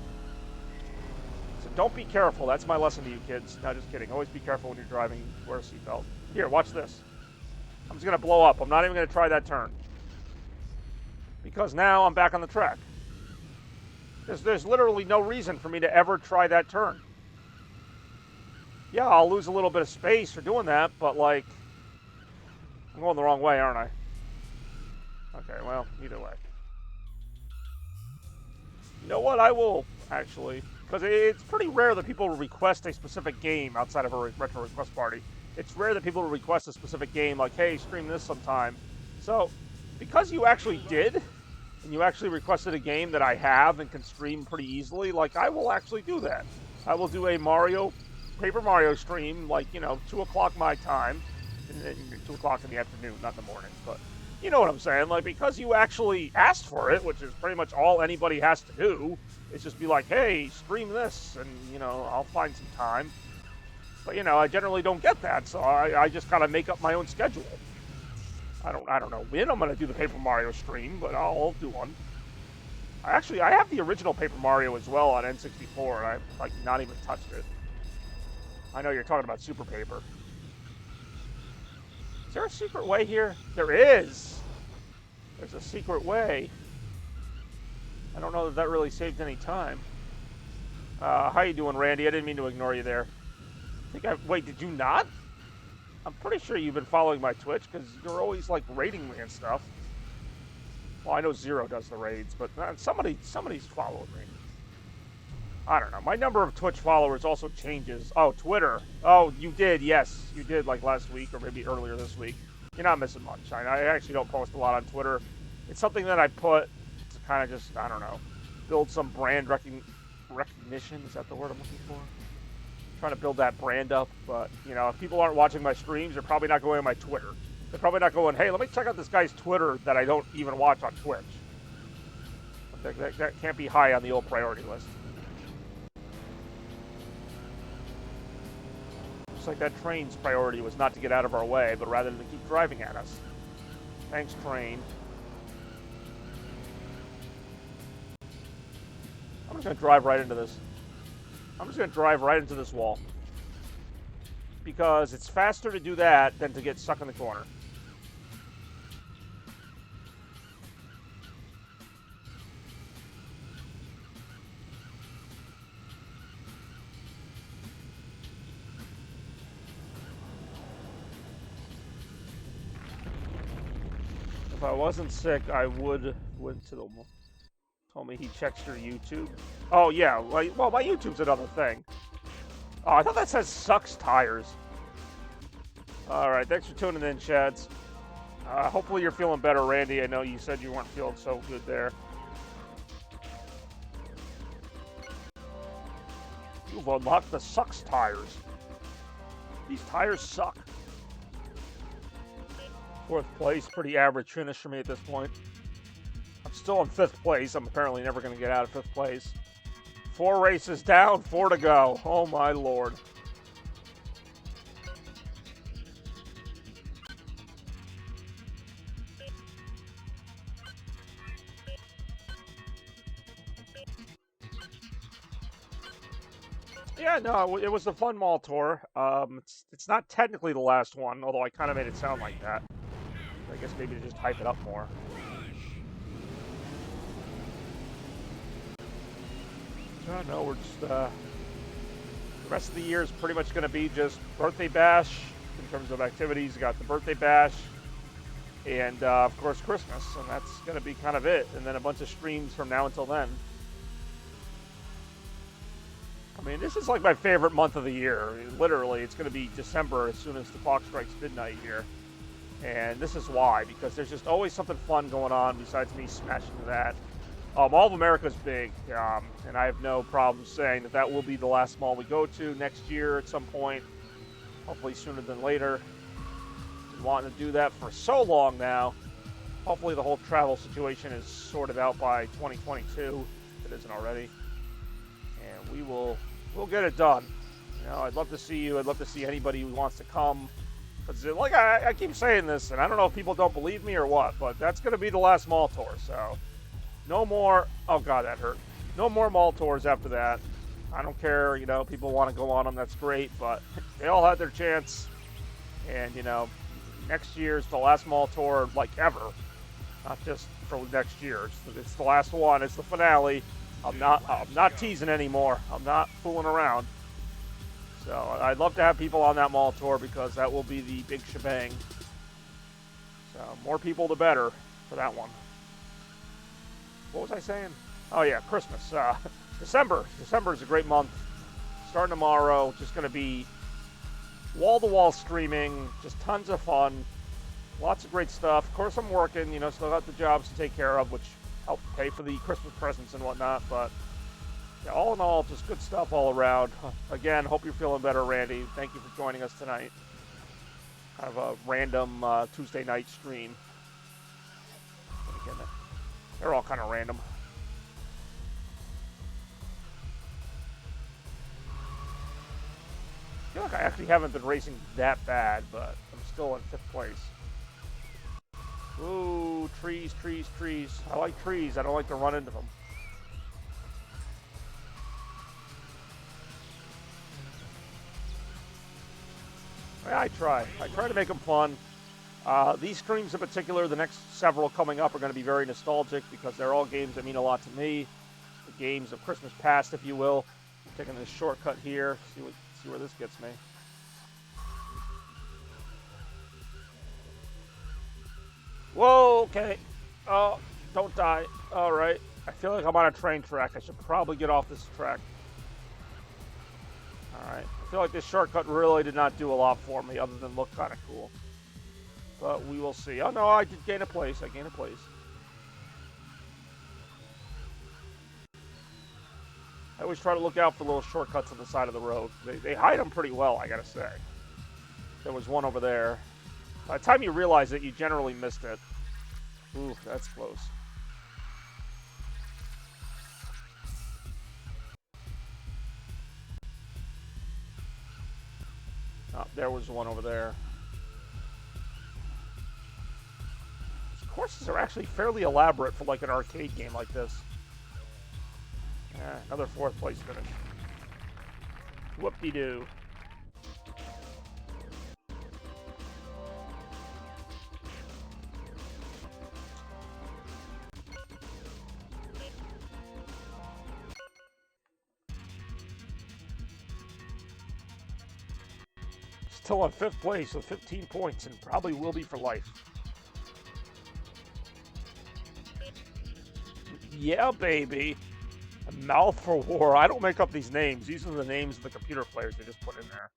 So don't be careful. That's my lesson to you kids. No, just kidding. Always be careful when you're driving. Wear a seatbelt. Here, watch this. I'm just going to blow up. I'm not even going to try that turn. Because now I'm back on the track. There's literally no reason for me to ever try that turn. Yeah, I'll lose a little bit of space for doing that, but like, I'm going the wrong way, aren't I? Okay, well, either way. You know what? I will, actually, because it's pretty rare that people will request a specific game outside of a retro request party. It's rare that people will request a specific game, like, hey, stream this sometime. So, because you actually did, and you actually requested a game that I have and can stream pretty easily, like, I will actually do that. I will do a Paper Mario stream, like, 2 o'clock my time, and then 2 o'clock in the afternoon, not in the morning, but you know what I'm saying? Like, because you actually asked for it, which is pretty much all anybody has to do, is just be like, hey, stream this, and, I'll find some time. But, I generally don't get that, so I just kind of make up my own schedule. I don't know when I'm going to do the Paper Mario stream, but I'll do one. I have the original Paper Mario as well on N64, and I've, like, not even touched it. I know you're talking about Super Paper. Is there a secret way here? There is! There's a secret way. I don't know that really saved any time. How you doing, Randy? I didn't mean to ignore you there. Wait, did you not? I'm pretty sure you've been following my Twitch, because you're always, like, raiding me and stuff. Well, I know Zero does the raids, but somebody's following me. I don't know. My number of Twitch followers also changes. Oh, Twitter. Oh, you did. Yes, you did, like last week or maybe earlier this week. You're not missing much. I actually don't post a lot on Twitter. It's something that I put to kind of just, I don't know, build some brand recognition. Is that the word I'm looking for? Trying to build that brand up. But, if people aren't watching my streams, they're probably not going on my Twitter. They're probably not going, hey, let me check out this guy's Twitter that I don't even watch on Twitch. That can't be high on the old priority list. Like that train's priority was not to get out of our way, but rather to keep driving at us. Thanks, train. I'm just going to drive right into this. I'm just going to drive right into this wall. Because it's faster to do that than to get stuck in the corner. If I wasn't sick, I would went to the. Told me he checks your YouTube. Oh yeah, well my YouTube's another thing. Oh, I thought that says sucks tires. All right, thanks for tuning in, Chads. Hopefully you're feeling better, Randy. I know you said you weren't feeling so good there. You've unlocked the sucks tires. These tires suck. 4th place, pretty average finish for me at this point. I'm still in 5th place. I'm apparently never going to get out of 5th place. 4 races down, 4 to go. Oh my lord. Yeah, no, it was the Fun Mall tour. It's not technically the last one, although I kind of made it sound like that. I guess maybe to just hype it up more. No, we're just, the rest of the year is pretty much going to be just Birthday Bash in terms of activities. You got the Birthday Bash and, of course, Christmas, and that's going to be kind of it. And then a bunch of streams from now until then. I mean, this is like my favorite month of the year. Literally, it's going to be December as soon as the clock strikes midnight here. And this is why, because there's just always something fun going on besides me smashing that. Mall of America is big, and I have no problem saying that will be the last mall we go to next year at some point, hopefully sooner than later. Been wanting to do that for so long now. Hopefully the whole travel situation is sorted out by 2022, if it isn't already. And we'll get it done. You know, I'd love to see you. I'd love to see anybody who wants to come. Because like I keep saying this, and I don't know if people don't believe me or what, but that's going to be the last mall tour. So no more. Oh God, that hurt. No more mall tours after that. I don't care. You know, people want to go on them. That's great, but they all had their chance. And you know, next year's the last mall tour like ever. Not just for next year. It's the last one. It's the finale. I'm not teasing anymore. I'm not fooling around. So I'd love to have people on that mall tour because that will be the big shebang. So more people the better for that one. What was I saying? Oh yeah, Christmas. December. December is a great month. Starting tomorrow, just going to be wall-to-wall streaming, just tons of fun. Lots of great stuff. Of course, I'm working, you know, still got the jobs to take care of, which help pay for the Christmas presents and whatnot. But yeah, all in all, just good stuff all around. Again, hope you're feeling better, Randy. Thank you for joining us tonight. Kind of a random Tuesday night stream. Again, they're all kind of random. I feel like I actually haven't been racing that bad, but I'm still in 5th place. Ooh, trees, trees, trees. I like trees. I don't like to run into them. I try. I try to make them fun. These streams in particular, the next several coming up, are going to be very nostalgic because they're all games that mean a lot to me. The games of Christmas past, if you will. I'm taking this shortcut here. See where this gets me. Whoa, okay. Oh, don't die. All right. I feel like I'm on a train track. I should probably get off this track. All right. I feel like this shortcut really did not do a lot for me other than look kind of cool. But we will see. Oh, no, I did gain a place. I gained a place. I always try to look out for little shortcuts on the side of the road. They hide them pretty well, I got to say. There was one over there. By the time you realize it, you generally missed it. Ooh, that's close. Oh, there was one over there. These courses are actually fairly elaborate for like an arcade game like this. Another 4th place finish. Whoop-de-doo. Still on 5th place with 15 points and probably will be for life. Yeah, baby. A mouth for war. I don't make up these names. These are the names of the computer players they just put in there.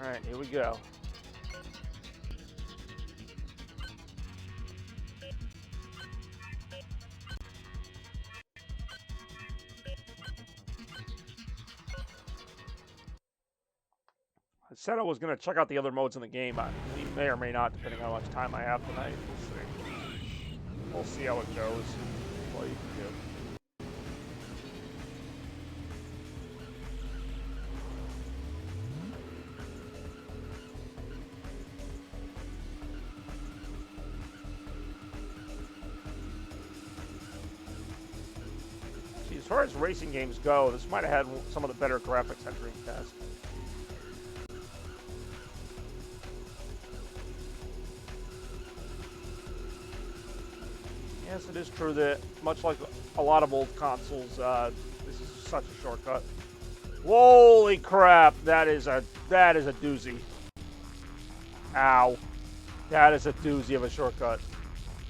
All right, here we go. I said I was going to check out the other modes in the game. We may or may not, depending on how much time I have tonight. We'll see. We'll see how it goes. What you can do. See, as far as racing games go, this might have had some of the better graphics on Dreamcast. Yes, it is true that, much like a lot of old consoles, this is such a shortcut. Holy crap! That is a doozy. Ow! That is a doozy of a shortcut.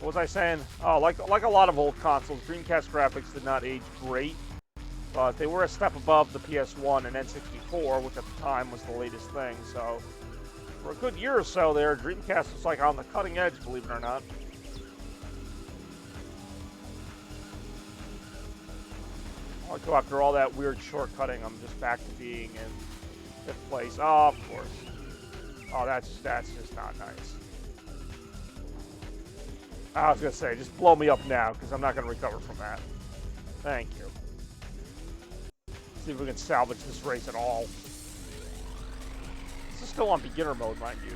What was I saying? Oh, like a lot of old consoles, Dreamcast graphics did not age great, but they were a step above the PS1 and N64, which at the time was the latest thing. So, for a good year or so there, Dreamcast was like on the cutting edge, believe it or not. Like, after all that weird shortcutting, I'm just back to being in 5th place. Oh, of course. Oh, that's just not nice. I was gonna say, just blow me up now, because I'm not gonna recover from that. Thank you. See if we can salvage this race at all. This is still on beginner mode, mind you.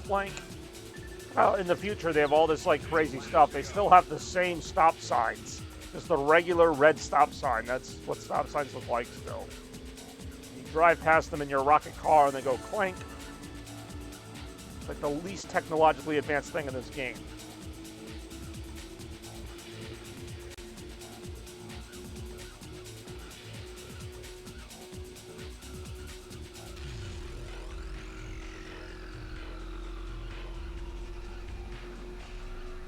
Clank. Well, in the future, they have all this like crazy stuff. They still have the same stop signs. Just the regular red stop sign. That's what stop signs look like still. You drive past them in your rocket car and they go clank. It's like the least technologically advanced thing in this game.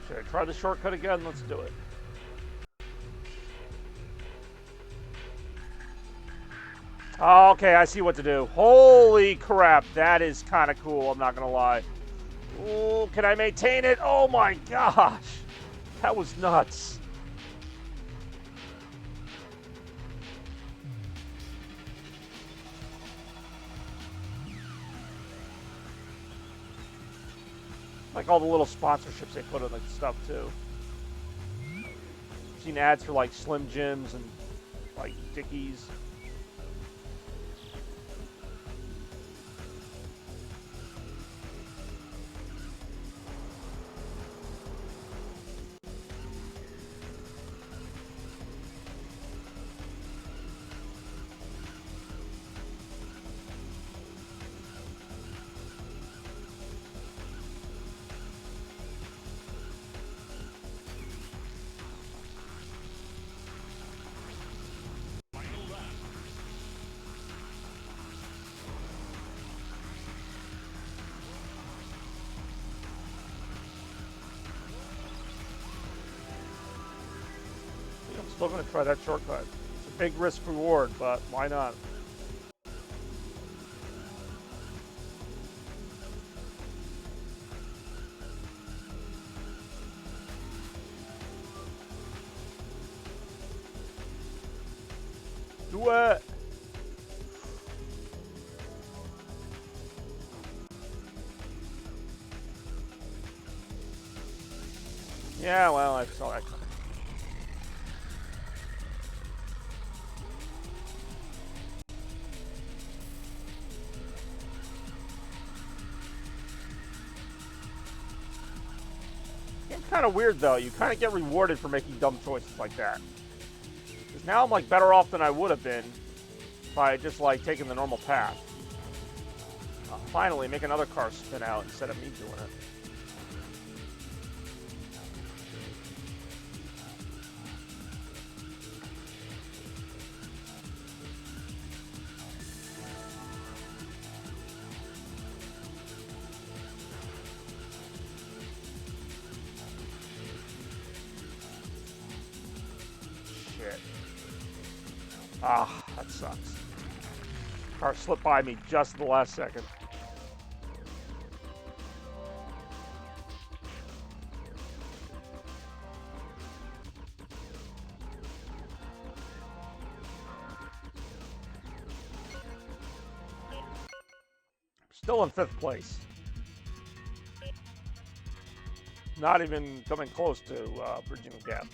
Should I try the shortcut again? Let's do it. Okay, I see what to do. Holy crap, that is kind of cool, I'm not going to lie. Ooh, can I maintain it? Oh my gosh. That was nuts. Like all the little sponsorships they put on the stuff too. I've seen ads for like Slim Jims and like Dickies. Still going to try that shortcut. It's a big risk reward, but why not? Do it! Yeah, well, I saw that coming. Kind of weird though. You kind of get rewarded for making dumb choices like that. Because now I'm like better off than I would have been by just like taking the normal path. Finally, make another car spin out instead of me doing it. Ah, that sucks. Car slipped by me just at the last second. Still in 5th place. Not even coming close to bridging the gap.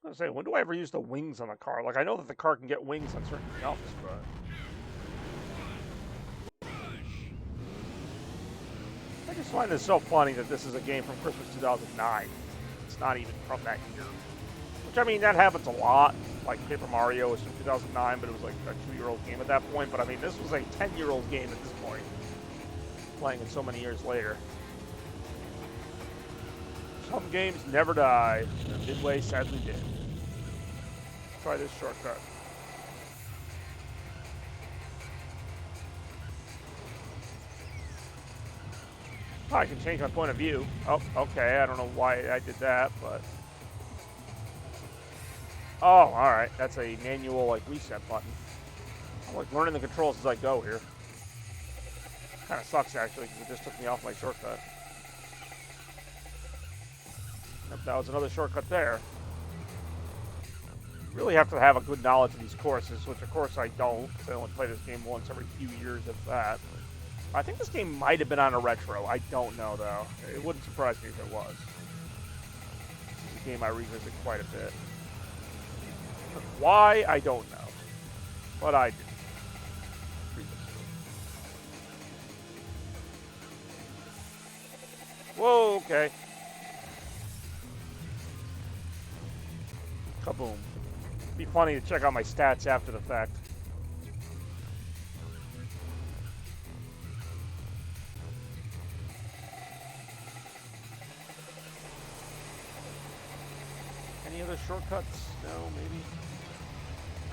I was saying, when do I ever use the wings on the car? Like, I know that the car can get wings on certain jumps, but... I just find it so funny that this is a game from Christmas 2009. It's that's not even from that year. Which, I mean, that happens a lot. Like, Paper Mario was from 2009, but it was like a 2-year-old game at that point. But, I mean, this was a 10-year-old game at this point. Playing it so many years later. Some games never die, and Midway sadly did. Try this shortcut. Oh, I can change my point of view. Oh, okay. I don't know why I did that, but... Oh, alright. That's a manual, like, reset button. I'm, like, learning the controls as I go here. Kind of sucks, actually, because it just took me off my shortcut. Yep, that was another shortcut there. You really have to have a good knowledge of these courses, which, of course, I don't, because I only play this game once every few years, if that. I think this game might have been on a retro. I don't know, though. It wouldn't surprise me if it was. It's a game I revisit quite a bit. Why? I don't know. But I did. Whoa, okay. Kaboom. It'd be funny to check out my stats after the fact. Any other shortcuts? No, maybe?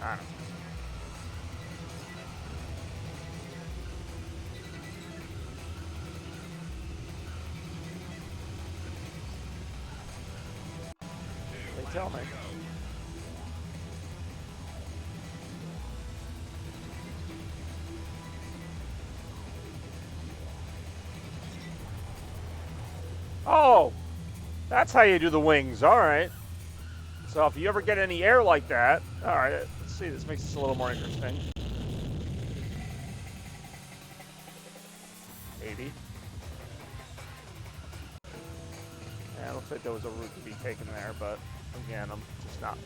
I don't know. They tell me. Oh! That's how you do the wings, alright. So if you ever get any air like that, alright, let's see, this makes this a little more interesting. 80. Yeah, it looks like there was a route to be taken there, but again, I'm just not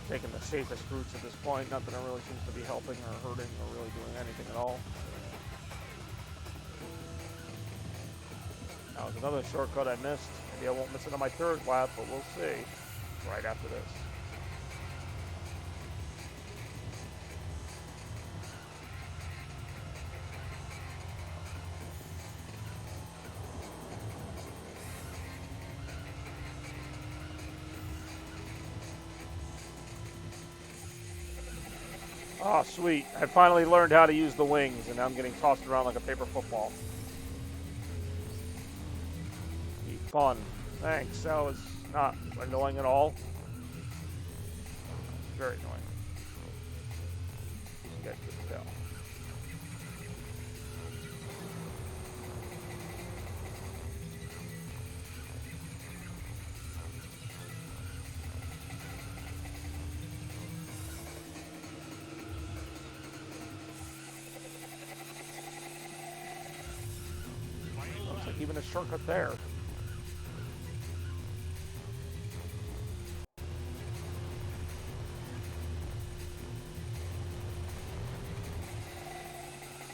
taking the safest routes at this point. Nothing that really seems to be helping or hurting or really doing anything at all. That was another shortcut I missed. Maybe I won't miss it on my third lap, but we'll see. Right after this. Oh, sweet. I finally learned how to use the wings, and now I'm getting tossed around like a paper football. Be fun. Thanks. That was not annoying at all. Very annoying. You guys couldn't tell. Looks like even a shortcut there.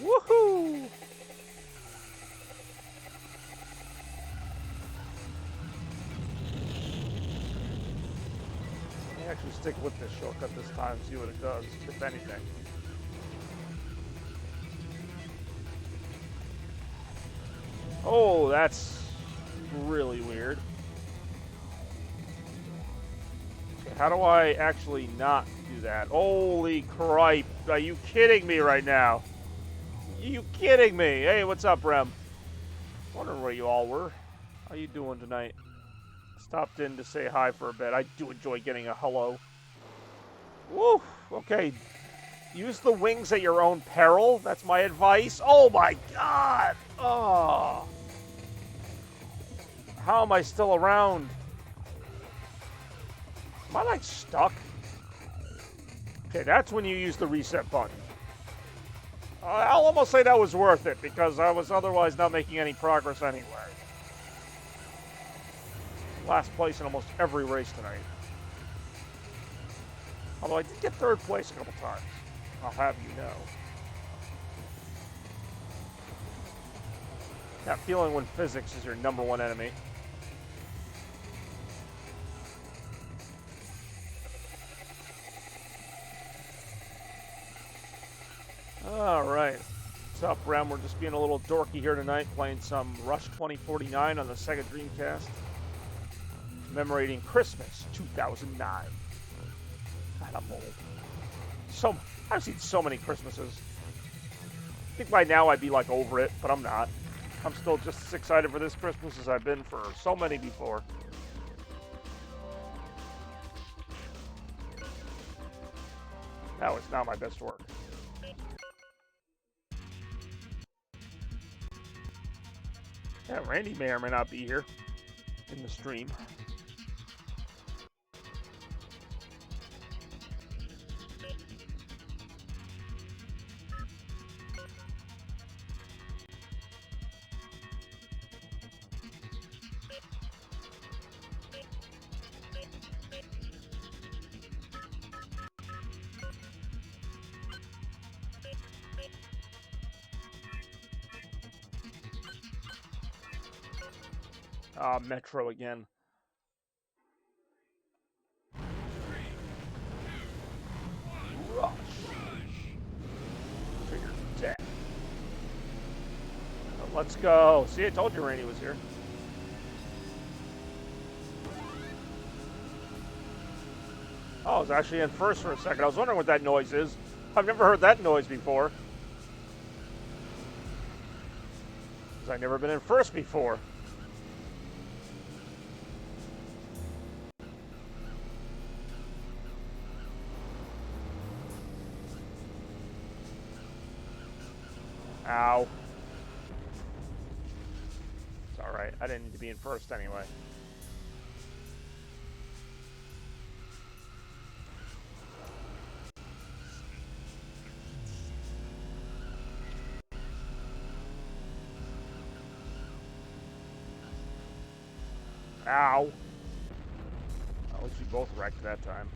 Woohoo! Let me actually stick with this shortcut this time, see what it does, if anything. Oh, that's really weird. Okay, how do I actually not do that? Holy cripe. Are you kidding me right now? Are you kidding me? Hey, what's up, Rem? Wondering where you all were. How you doing tonight? Stopped in to say hi for a bit. I do enjoy getting a hello. Woo! Okay. Use the wings at your own peril. That's my advice. Oh my god! Oh. How am I still around? Am I like stuck? Okay, that's when you use the reset button. I'll almost say that was worth it because I was otherwise not making any progress anyway. Last place in almost every race tonight. Although I did get third place a couple times. I'll have you know. That feeling when physics is your #1 enemy. Alright. What's up, Rem? We're just being a little dorky here tonight, playing some Rush 2049 on the Sega Dreamcast. Commemorating Christmas 2009. God, I'm old. I've seen so many Christmases. I think by now I'd be like over it, but I'm not. I'm still just as excited for this Christmas as I've been for so many before. No, it's not my best work. Yeah, Randy may or may not be here in the stream. Metro again. Rush. Trigger attack. Let's go. See, I told you Randy was here. Oh, I was actually in first for a second. I was wondering what that noise is. I've never heard that noise before. Because I've never been in first before. Ow. It's alright. I didn't need to be in first anyway. Ow. At least we both wrecked that time.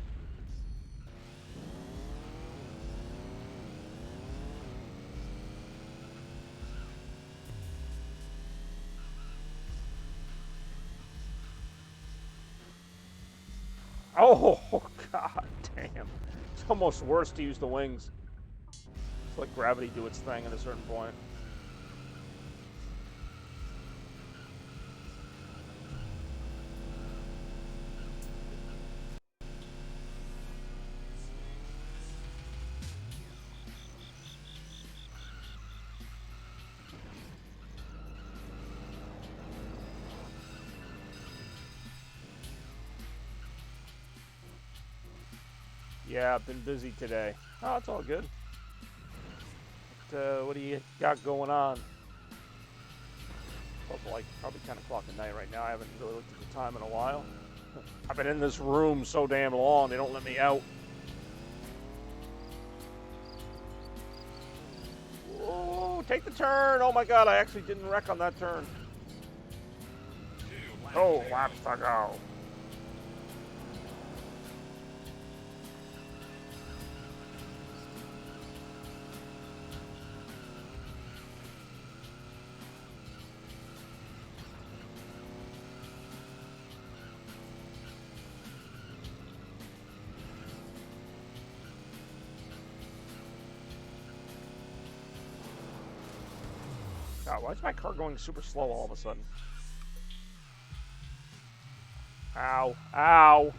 Oh, god damn. It's almost worse to use the wings. Just let gravity do its thing at a certain point. Yeah, I've been busy today. Oh, it's all good. What do you got going on? Well, it's like probably 10 o'clock at night right now. I haven't really looked at the time in a while. I've been in this room so damn long, they don't let me out. Oh, take the turn. Oh my god, I actually didn't wreck on that turn. Oh, laps to go. God, why is my car going super slow all of a sudden? Ow. Ow.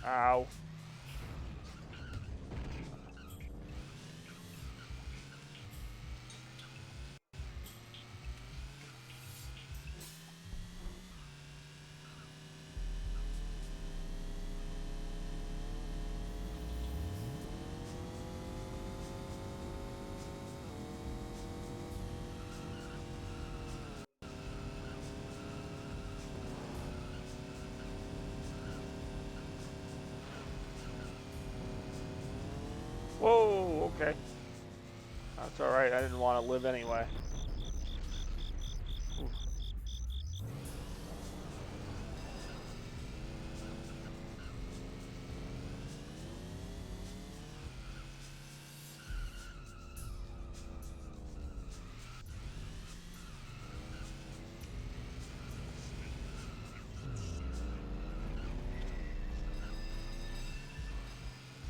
Ow. Whoa, okay. That's alright, I didn't want to live anyway. Oof.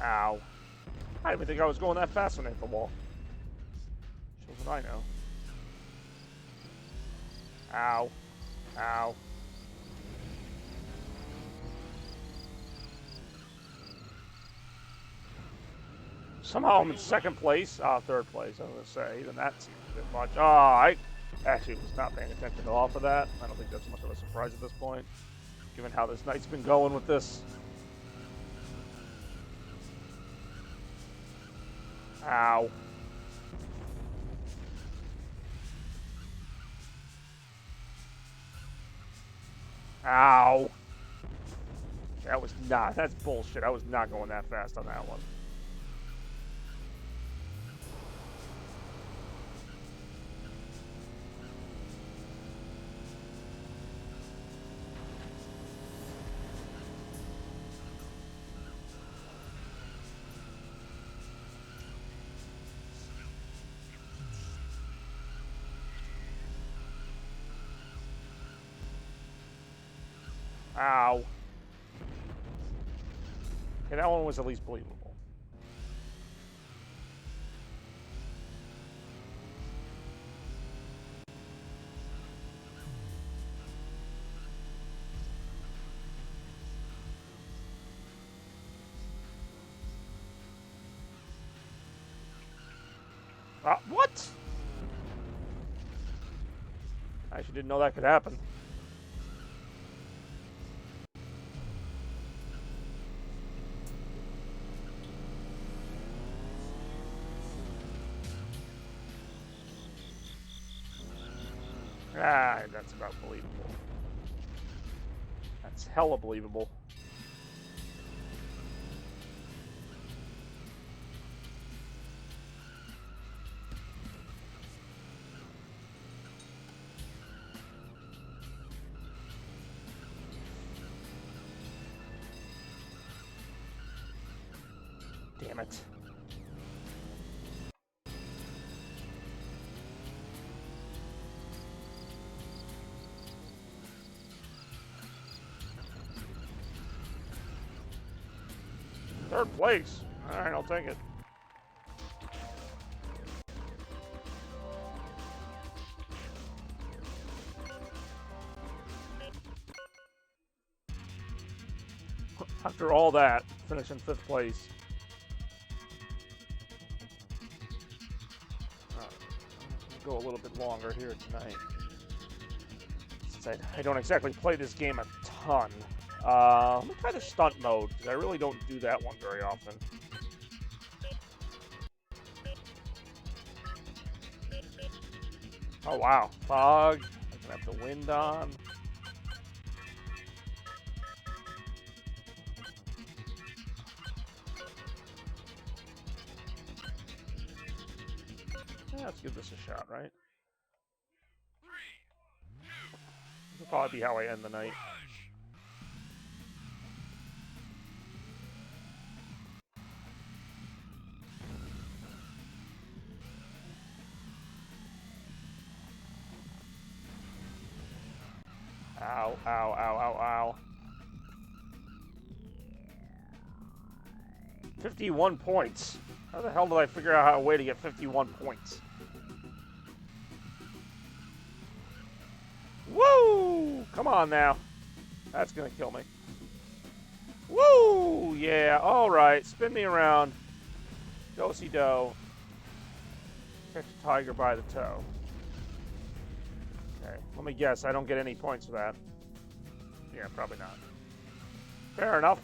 Ow. I didn't even think I was going that fast when I hit the wall. Shows what I know. Ow. Ow. Somehow I'm in second place. Third place, I was going to say. Even that seems a bit much. I actually was not paying attention at all for that. I don't think that's much of a surprise at this point, given how this night's been going with this. Ow. Ow. That was not, that's bullshit. I was not going that fast on that one. Ow. Okay, that one was at least believable. What? I actually didn't know that could happen. That's about believable. That's hella believable. Damn it. Third place. All right, I'll take it. After all that, finishing 5th place. Go a little bit longer here tonight. Since I don't exactly play this game a ton. Let me try the stunt mode, because I really don't do that one very often. Oh wow, fog. I can have the wind on. Yeah, let's give this a shot, right? This will probably be how I end the night. Ow, ow, ow, ow, ow. 51 points. How the hell did I figure out a way to get 51 points? Woo! Come on now. That's gonna kill me. Woo! Yeah, alright. Spin me around. Do-si-do. Catch a tiger by the toe. Okay, let me guess. I don't get any points for that. Yeah, probably not. Fair enough.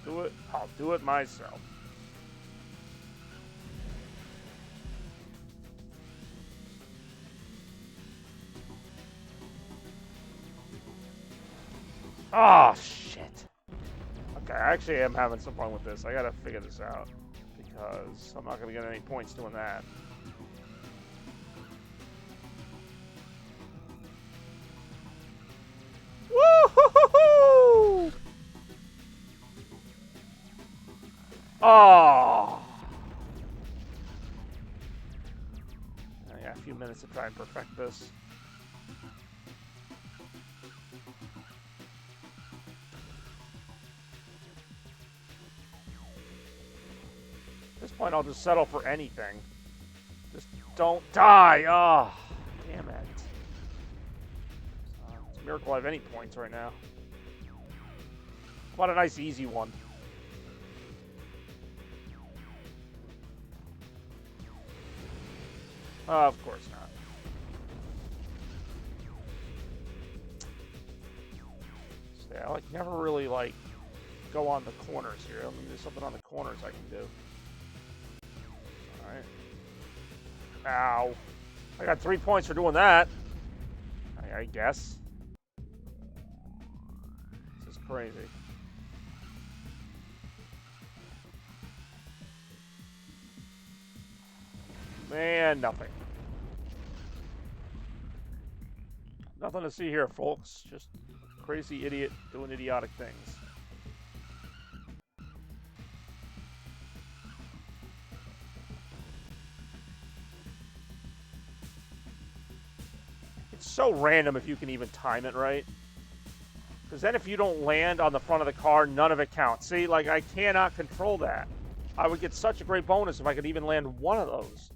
Do it. I'll do it myself. Oh, shit. Okay, I actually am having some fun with this. I gotta figure this out, because I'm not gonna get any points doing that. Woo-hoo-hoo-hoo! Oh! I got a few minutes to try and perfect this. this point, I'll just settle for anything. Just don't die. Oh, damn it. It's a miracle I have any points right now. What a nice, easy one. Of course not. So, yeah, I never really go on the corners here. Let me do something on the corners I can do. Alright. Ow. I got 3 points for doing that. I guess. This is crazy. Man, nothing. Nothing to see here, folks. Just crazy idiot doing idiotic things. It's so random if you can even time it right. Because then if you don't land on the front of the car, none of it counts. See, I cannot control that. I would get such a great bonus if I could even land one of those.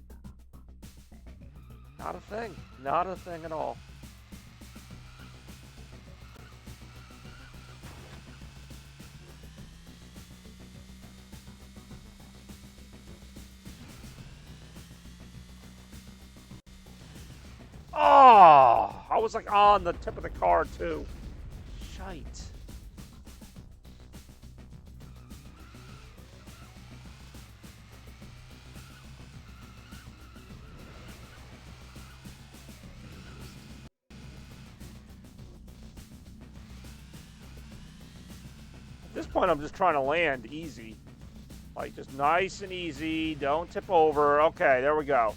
Not a thing. Not a thing at all. Oh! I was on the tip of the car too. Shite. At this point, I'm just trying to land easy. Just nice and easy. Don't tip over. Okay, there we go.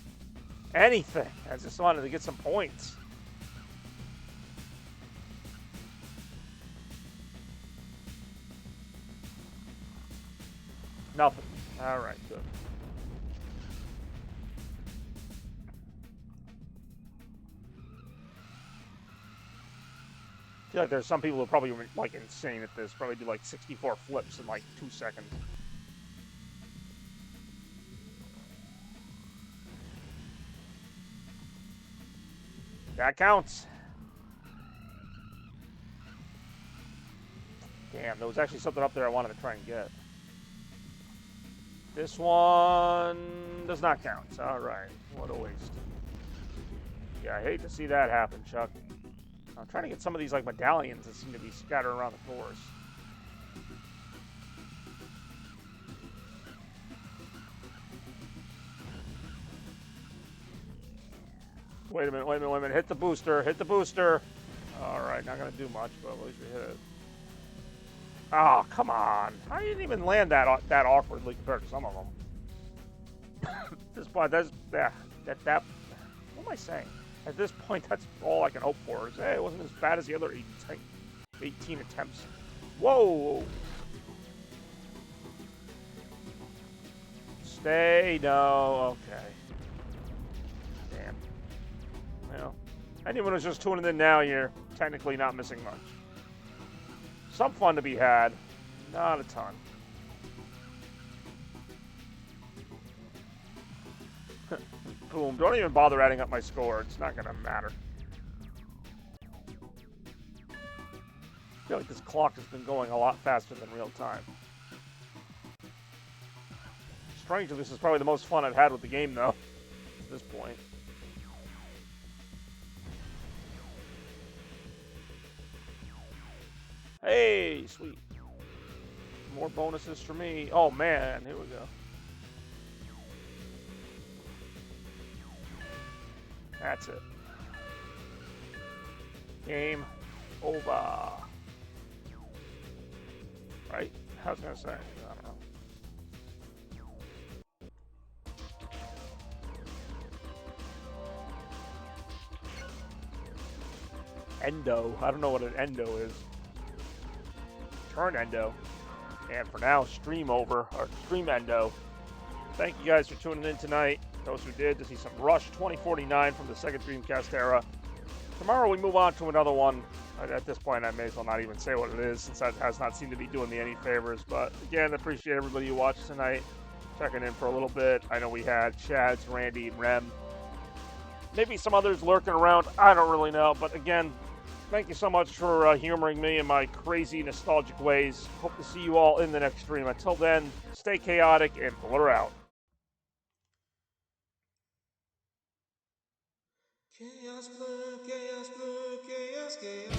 Anything. I just wanted to get some points. Nothing. All right, good. I feel like there's some people who are probably insane at this. Probably do 64 flips in 2 seconds. That counts. Damn, there was actually something up there I wanted to try and get. This one does not count. All right, what a waste. Yeah, I hate to see that happen, Chuck. I'm trying to get some of these medallions that seem to be scattered around the course. Wait a minute. Hit the booster. All right, not going to do much, but at least we hit it. Oh, come on. I didn't even land that awkwardly compared to some of them. At this point, what am I saying? At this point, that's all I can hope for. Is, hey, it wasn't as bad as the other 18 attempts. Whoa! Stay, no, okay. Damn. Well, anyone who's just tuning in now, you're technically not missing much. Some fun to be had, not a ton. Boom, don't even bother adding up my score, it's not gonna matter. I feel like this clock has been going a lot faster than real time. Strangely, this is probably the most fun I've had with the game, though, at this point. Hey, sweet. More bonuses for me. Oh, man, here we go. That's it. Game over. Right? I was going to say, I don't know. Endo. I don't know what an endo is. Turn endo. And for now, stream over, or stream endo. Thank you guys for tuning in tonight. Those who did, to see some Rush 2049 from the Sega Dreamcast era. Tomorrow we move on to another one. At this point, I may as well not even say what it is, since that has not seemed to be doing me any favors. But again, I appreciate everybody who watched tonight. checking in for a little bit. I know we had Chads, Randy, and Rem. Maybe some others lurking around. I don't really know. But again, thank you so much for humoring me in my crazy, nostalgic ways. Hope to see you all in the next stream. Until then, stay chaotic and blur out. Chaos blue, chaos blue, chaos, chaos.